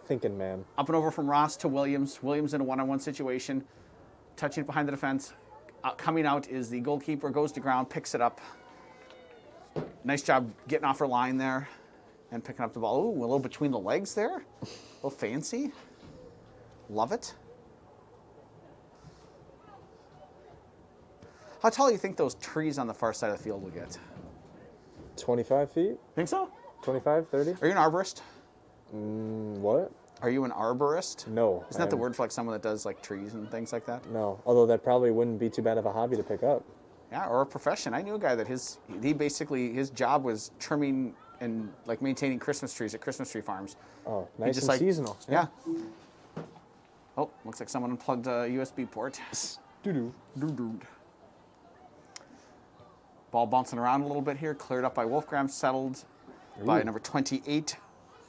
Thinking man. Up and over from Ross to Williams. Williams in a one-on-one situation. Touching it behind the defense. Coming out is the goalkeeper, goes to ground, picks it up. Nice job getting off her line there and picking up the ball. Ooh, a little between the legs there. A little fancy. Love it. How tall do you think those trees on the far side of the field will get? 25 feet? Think so? 25, 30? Are you an arborist? What? Are you an arborist? No. Isn't that the word for like someone that does like trees and things like that? No, although that probably wouldn't be too bad of a hobby to pick up. Yeah, or a profession. I knew a guy that his job was trimming and like maintaining Christmas trees at Christmas tree farms. Oh, nice just and seasonal. Yeah. Oh, looks like someone unplugged a USB port. Doo-doo. Doo-doo. Ball bouncing around a little bit here, cleared up by Wolfgram, settled by number 28,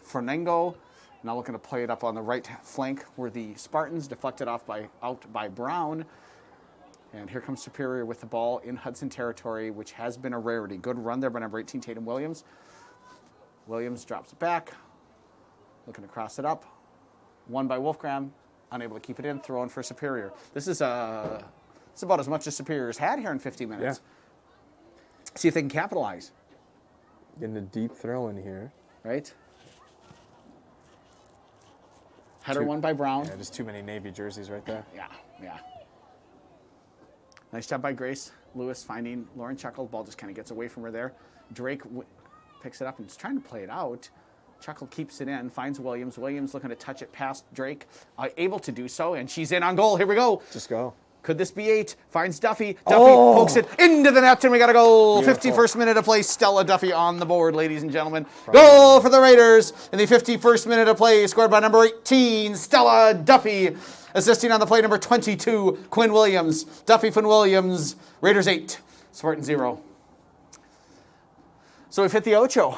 Fernengo. Now looking to play it up on the right flank where the Spartans deflected out by Brown. And here comes Superior with the ball in Hudson territory, which has been a rarity. Good run there by number 18, Tatum Williams. Williams drops it back, looking to cross it up. Won by Wolfgram, unable to keep it in, throw in for Superior. This is it's about as much as Superior's had here in 50 minutes. Yeah. See if they can capitalize. Getting a deep throw in here. Right? Header won by Brown. Yeah, just too many Navy jerseys right there. Yeah. Nice job by Grace Lewis finding Lauren Chuckle. Ball just kind of gets away from her there. Drake picks it up and is trying to play it out. Chuckle keeps it in, finds Williams. Williams looking to touch it past Drake. Able to do so, and she's in on goal. Here we go. Just go. Could this be 8? Finds Duffy. Duffy pokes it into the net, and we got a goal. Beautiful. 51st minute of play. Stella Duffy on the board, ladies and gentlemen. Goal for the Raiders in the 51st minute of play, scored by number 18, Stella Duffy. Assisting on the play, number 22, Quinn Williams. Duffy, Quinn Williams. Raiders 8, Spartan 0. So we've hit the Ocho.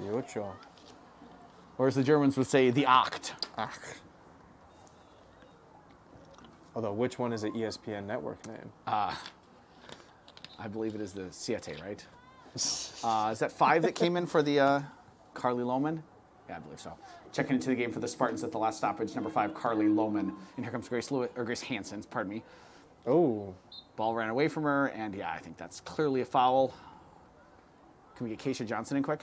The Ocho. Or as the Germans would say, the Acht. Although, which one is the ESPN network name? I believe it is the Siete, right? Is that 5 that came in for the Carly Lohman? Yeah, I believe so. Checking into the game for the Spartans at the last stoppage, number 5, Carly Lohman. And here comes Grace Hansen, pardon me. Oh. Ball ran away from her, and yeah, I think that's clearly a foul. Can we get Keisha Johnson in quick?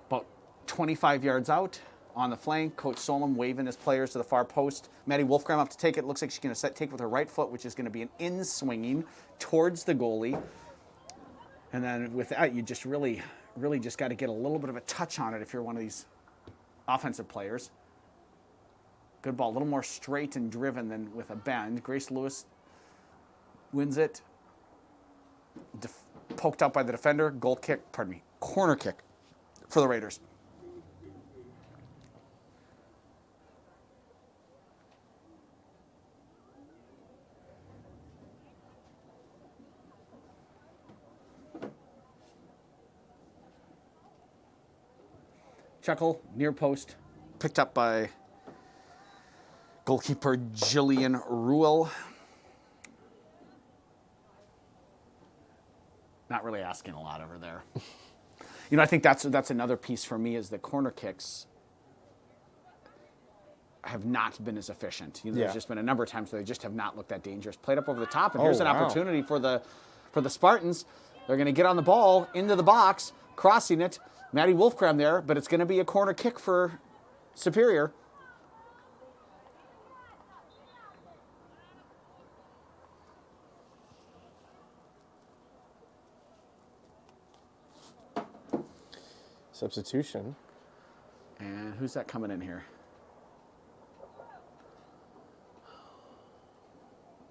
About 25 yards out. On the flank, Coach Solom waving his players to the far post. Maddie Wolfgram up to take it. Looks like she's going to take it with her right foot, which is going to be an in-swinging towards the goalie. And then with that, you just really really just got to get a little bit of a touch on it if you're one of these offensive players. Good ball, a little more straight and driven than with a bend. Grace Lewis wins it. Poked out by the defender. Corner kick for the Raiders. Chuckle, near post, picked up by goalkeeper Jillian Ruhl. Not really asking a lot of her there. I think that's another piece for me is the corner kicks have not been as efficient. There's just been a number of times where they just have not looked that dangerous. Played up over the top, and here's an opportunity for the Spartans. They're going to get on the ball into the box, crossing it. Maddie Wolfgram there, but it's going to be a corner kick for Superior. Substitution. And who's that coming in here?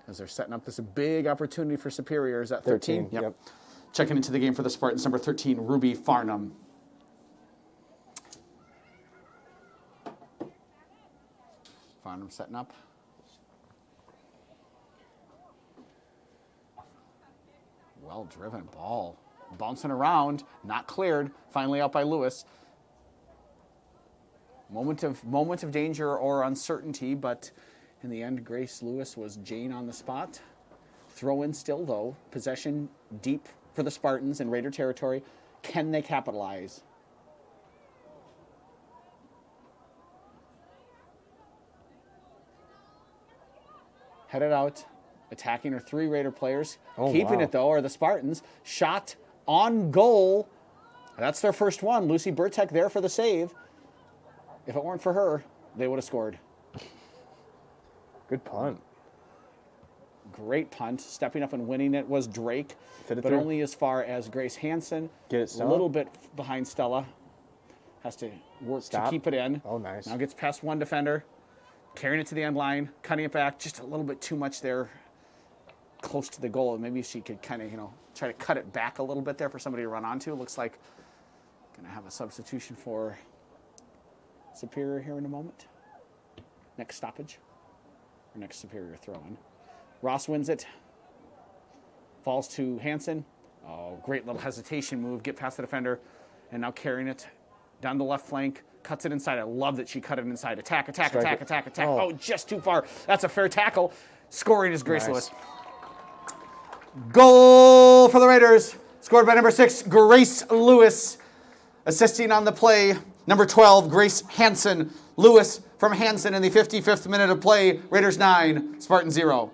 As they're setting up this big opportunity for Superior. Is that 13? Yep. Checking into the game for the Spartans, number 13, Ruby Farnham. Farnham setting up. Well-driven ball. Bouncing around, not cleared. Finally out by Lewis. Moment of danger or uncertainty, but in the end, Grace Lewis was Jane on the spot. Throw in still, though. Possession deep for the Spartans in Raider territory. Can they capitalize? Headed out, attacking her 3 Raider players. Keeping it, though, are the Spartans. Shot on goal. That's their first one. Lucy Burtek there for the save. If it weren't for her, they would have scored. Good punt. Great punt. Stepping up and winning it was Drake, but through. only as far as Grace Hansen. Get it, Stella. A little bit behind Stella. Has to work to keep it in. Oh, nice. Now gets past one defender. Carrying it to the end line, cutting it back, just a little bit too much there, close to the goal. Maybe she could kind of, try to cut it back a little bit there for somebody to run onto. Looks like going to have a substitution for Superior here in a moment. Next stoppage, or next Superior throw-in. Ross wins it. Falls to Hansen. Oh, great little hesitation move. Get past the defender, and now carrying it down the left flank. Cuts it inside. I love that she cut it inside. Attack. Oh, just too far. That's a fair tackle. Scoring is Grace Lewis. Goal for the Raiders. Scored by number 6, Grace Lewis. Assisting on the play, number 12, Grace Hansen. Lewis from Hansen in the 55th minute of play. Raiders 9, Spartan 0.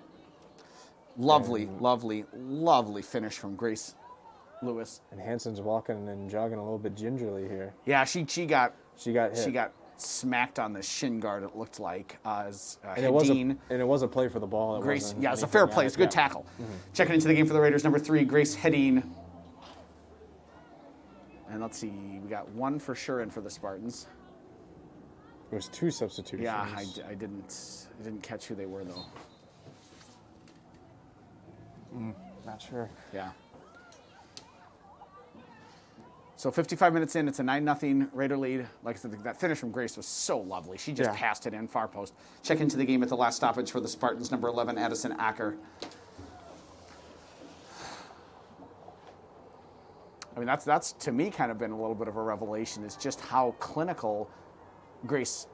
Lovely finish from Grace Lewis. And Hansen's walking and jogging a little bit gingerly here. Yeah, she got hit. She got smacked on the shin guard, it looked like, as and it was a play for the ball. Grace, it's a fair play. It's a good tackle. Mm-hmm. Checking into the game for the Raiders, number 3, Grace Hedin. And let's see, we got one for sure in for the Spartans. There was 2 substitutions. Yeah, I didn't catch who they were, though. Not sure. Yeah. So 55 minutes in, it's a 9-0 Raider lead. Like I said, that finish from Grace was so lovely. She just passed it in, far post. Check into the game at the last stoppage for the Spartans, number 11, Addison Acker. I mean, that's to me kind of been a little bit of a revelation, is just how clinical Grace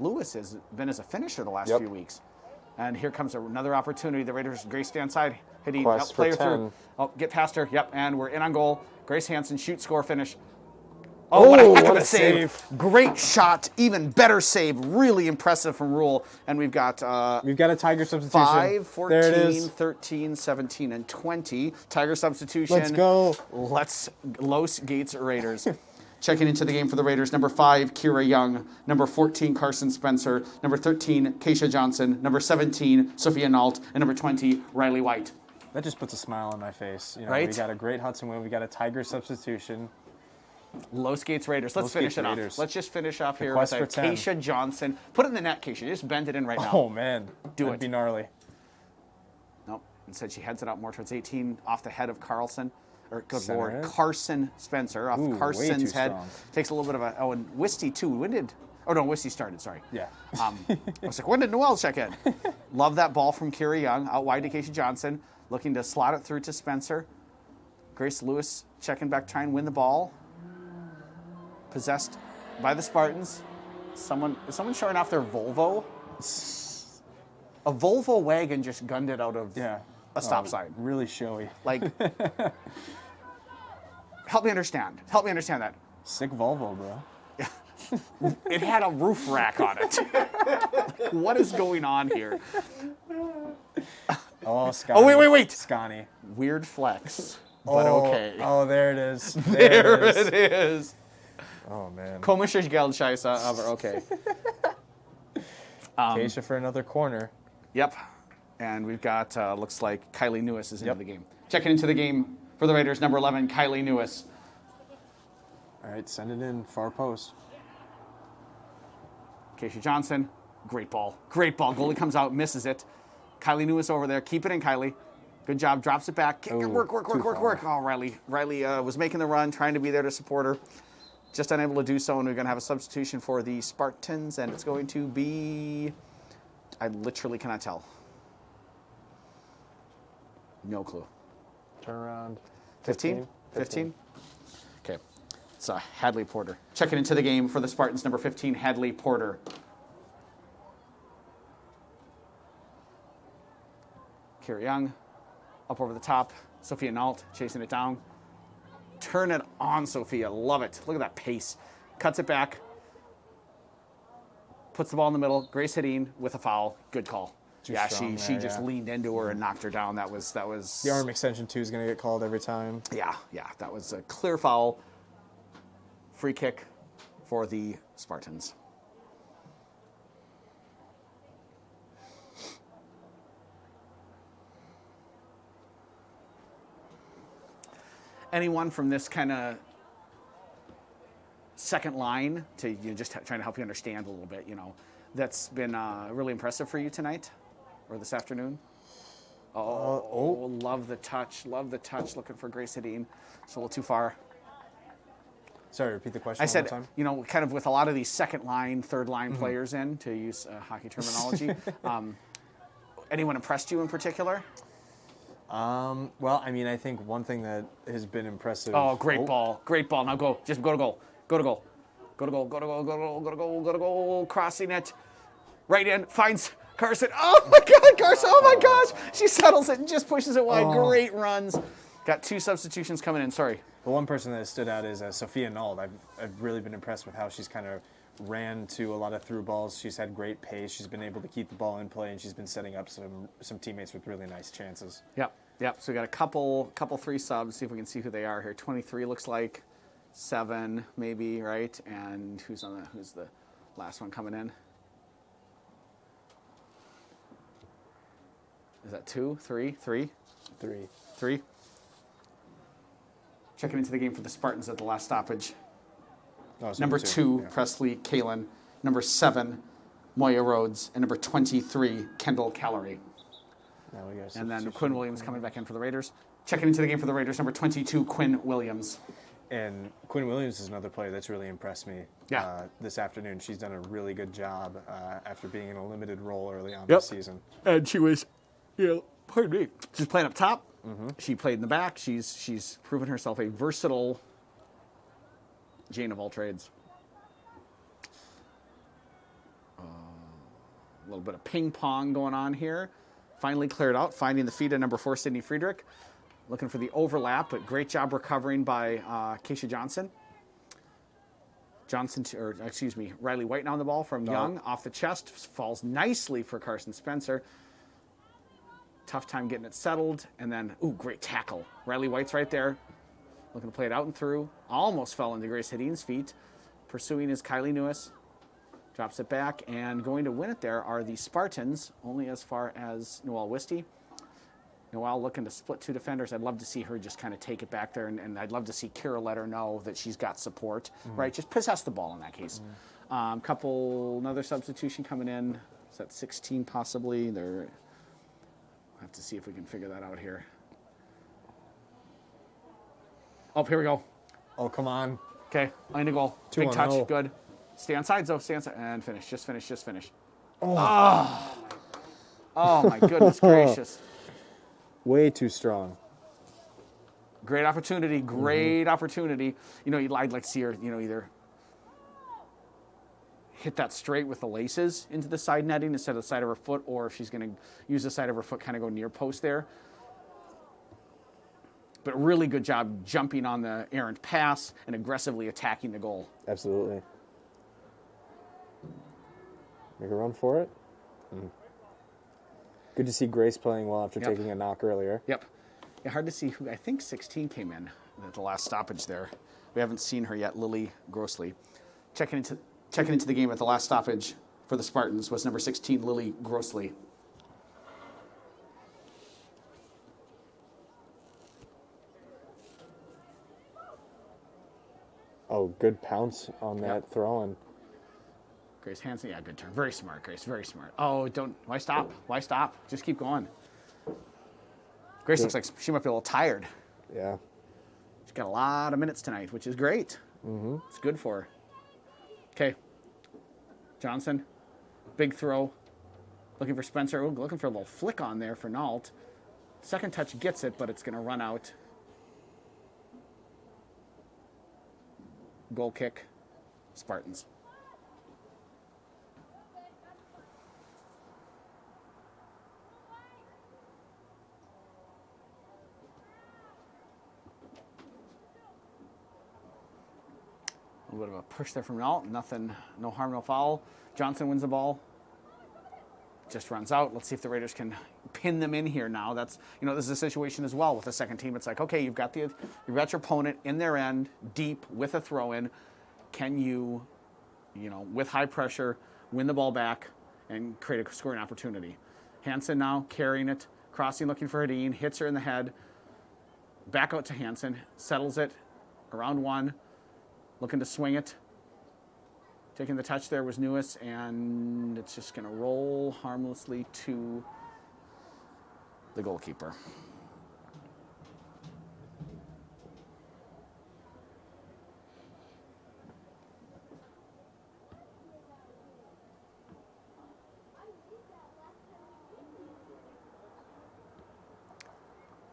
Lewis has been as a finisher the last few weeks. And here comes another opportunity. The Raiders, Grace stand side, hitting, play her through. Oh, get past her. Yep, and we're in on goal. Grace Hansen, shoot, score, finish. Oh, what a heck of a save. Great shot, even better save. Really impressive from Ruhl. And we've got a Tiger substitution. 5, 14, 13, 17, and 20. Tiger substitution. Let's go. Los Gates Raiders. Checking into the game for the Raiders, number 5, Kira Young. Number 14, Carson Spencer. Number 13, Keisha Johnson. Number 17, Sophia Nault. And number 20, Riley White. That just puts a smile on my face. Right? We got a great Hudson win. We got a Tiger substitution. Low skates Raiders. Let's finish it Raiders. off. Let's just finish off here quest with for 10. Keisha Johnson. Put it in the net, Keisha. Just bend it in right now. Oh, man. Do That'd it. be gnarly. Nope. Instead, she heads it out more towards 18, off the head of Carlson. Or, good Center Lord, it. Carson Spencer. Off Ooh, way Carson's too head. strong. Takes a little bit of a... Oh, and Wisty, too. When did... Oh, no, Wisty started, sorry. Yeah. I was like, when did Noel check in? Love that ball from Kira Young. Out wide to Keisha Johnson. Looking to slot it through to Spencer. Grace Lewis checking back, trying to win the ball. Possessed by the Spartans. Is someone showing off their Volvo? A Volvo wagon just gunned it out of a stop sign. Really showy. Like, help me understand. Help me understand that. Sick Volvo, bro. It had a roof rack on it. Like, what is going on here? Oh, Scotty. Oh, wait. Scotty. Weird flex, but okay. Oh, there it is. There it is. Oh, man. Komische Geldscheiße, aber okay. Keisha for another corner. Yep. And we've got, looks like Kylie Newis is into the game. Checking into the game for the Raiders, number 11, Kylie Newis. All right, send it in, far post. Keisha Johnson, great ball. Great ball. Goalie comes out, misses it. Kylie Newis over there. Keep it in, Kylie. Good job. Drops it back. Ooh, Work. too far. Oh, Riley. Riley was making the run, trying to be there to support her. Just unable to do so, and we're going to have a substitution for the Spartans, and it's going to be... I literally cannot tell. No clue. Turn around. 15? 15? Okay. It's Hadley Porter. Checking into the game for the Spartans, number 15, Hadley Porter. Kira Young, up over the top. Sophia Nault chasing it down. Turn it on, Sophia. Love it. Look at that pace. Cuts it back. Puts the ball in the middle. Grace Hedin with a foul. Good call. Too yeah, strong she there, just leaned into her and knocked her down. That was The arm extension 2 is going to get called every time. Yeah, that was a clear foul. Free kick for the Spartans. Anyone from this kind of second line to just trying to help you understand a little bit, that's been really impressive for you tonight or this afternoon? Love the touch. Looking for Grace Hedin. It's a little too far. Sorry, repeat the question I one said, more time. kind of with a lot of these second line, third line players in, to use hockey terminology. Anyone impressed you in particular? Well, I mean, I think one thing that has been impressive. Oh, great ball. Now go. Just go to goal. Go to goal. Crossing it. Right in. Finds Carson. Oh, my God, Carson. Oh, my gosh. She settles it and just pushes it wide. Great runs. Got 2 substitutions coming in. Sorry. The one person that stood out is Sophia Nault. I've really been impressed with how she's kind of ran to a lot of through balls. She's had great pace. She's been able to keep the ball in play, and she's been setting up some teammates with really nice chances. Yep. So we got a couple 3 subs. See if we can see who they are here. 23 looks like 7 maybe, right? And who's the last one coming in? Is that 2, 3, 3? 3. Checking into the game for the Spartans at the last stoppage. Oh, so Number 2, Presley Kalin. Number 7, Moya Rhodes. And number 23, Kendall Callery. Now we got And then Quinn Williams coming back in for the Raiders. Checking into the game for the Raiders, number 22, Quinn Williams. And Quinn Williams is another player that's really impressed me this afternoon. She's done a really good job after being in a limited role early on this season. And she was, pardon me, she's playing up top. She played in the back. She's proven herself a versatile Jane of all trades. A little bit of ping pong going on here. Finally cleared out, finding the feet of number 4, Sydney Friedrich. Looking for the overlap, but great job recovering by Keisha Johnson. Riley White on the ball from Young. Off the chest, falls nicely for Carson Spencer. Tough time getting it settled. And then, great tackle. Riley White's right there. Looking to play it out and through. Almost fell into Grace Hedin's feet. Pursuing is Kylie Newis. Drops it back, and going to win it there are the Spartans, only as far as Noel Wisty. Noelle looking to split 2 defenders. I'd love to see her just kind of take it back there, and I'd love to see Kira let her know that she's got support, right? Just possess the ball in that case. Another substitution coming in. Is that 16 possibly? I'll have to see if we can figure that out here. Oh, here we go. Oh, come on. Okay, line to goal. Big touch, good. Stay on sides though, stay on sides, and finish, just finish. Oh, oh my goodness gracious. Way too strong. Great opportunity, great opportunity. You know, I'd like to see her, either hit that straight with the laces into the side netting instead of the side of her foot, or if she's going to use the side of her foot, kind of go near post there. But really good job jumping on the errant pass and aggressively attacking the goal. Absolutely. Make a run for it. Good to see Grace playing well after taking a knock earlier. Yep. Yeah, hard to see who. I think 16 came in at the last stoppage there. We haven't seen her yet, Lily Grossly. Checking into the game at the last stoppage for the Spartans was number 16, Lily Grossly. Oh, good pounce on that throw-in. Grace Hansen, yeah, good turn. Very smart, Grace, very smart. Oh, why stop? Why stop? Just keep going. Grace looks like she might be a little tired. Yeah. She's got a lot of minutes tonight, which is great. It's good for her. Okay. Johnson, big throw. Looking for Spencer. Looking for a little flick on there for Nault. Second touch gets it, but it's going to run out. Goal kick, Spartans. A little bit of a push there from Nault. Nothing, no harm, no foul. Johnson wins the ball. Just runs out. Let's see if the Raiders can pin them in here now. That's, this is a situation as well with the second team. It's like, okay, you've got your opponent in their end, deep with a throw in. Can you, with high pressure, win the ball back and create a scoring opportunity? Hansen now carrying it, crossing, looking for Hadeen, hits her in the head. Back out to Hansen, settles it around 1, looking to swing it. Taking the touch there was Newis, and it's just going to roll harmlessly to the goalkeeper.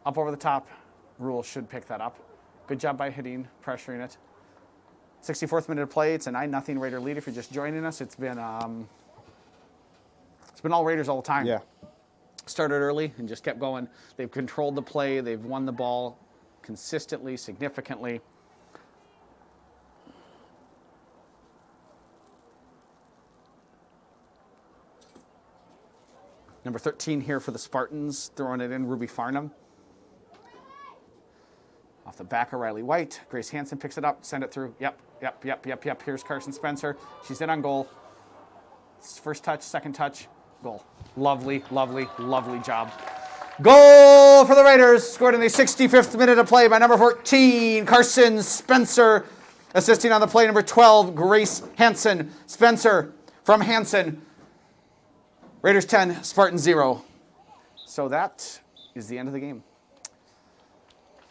Up over the top, Rule should pick that up. Good job by Hadeen, pressuring it. 64th minute of play. It's a 9-0 Raider lead. If you're just joining us, it's been all Raiders all the time. Yeah. Started early and just kept going. They've controlled the play. They've won the ball consistently, significantly. Number 13 here for the Spartans, throwing it in, Ruby Farnham. Off the back of Riley White. Grace Hansen picks it up, send it through. Yep. Here's Carson Spencer. She's in on goal. First touch, second touch, goal. Lovely job. Goal for the Raiders, scored in the 65th minute of play by number 14, Carson Spencer. Assisting on the play, number 12, Grace Hansen. Spencer from Hansen. Raiders 10, Spartans 0. So that is the end of the game.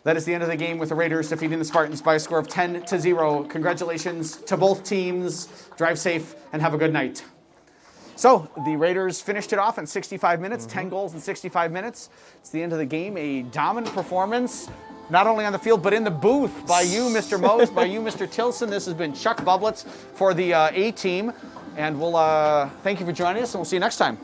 That is the end of the game with the Raiders defeating the Spartans by a score of 10-0. Congratulations to both teams. Drive safe and have a good night. So the Raiders finished it off in 65 minutes, 10 goals in 65 minutes. It's the end of the game. A dominant performance, not only on the field, but in the booth by you, Mr. Mose, by you, Mr. Tilson. This has been Chuck Bublitz for the A-Team. And we'll thank you for joining us, and we'll see you next time.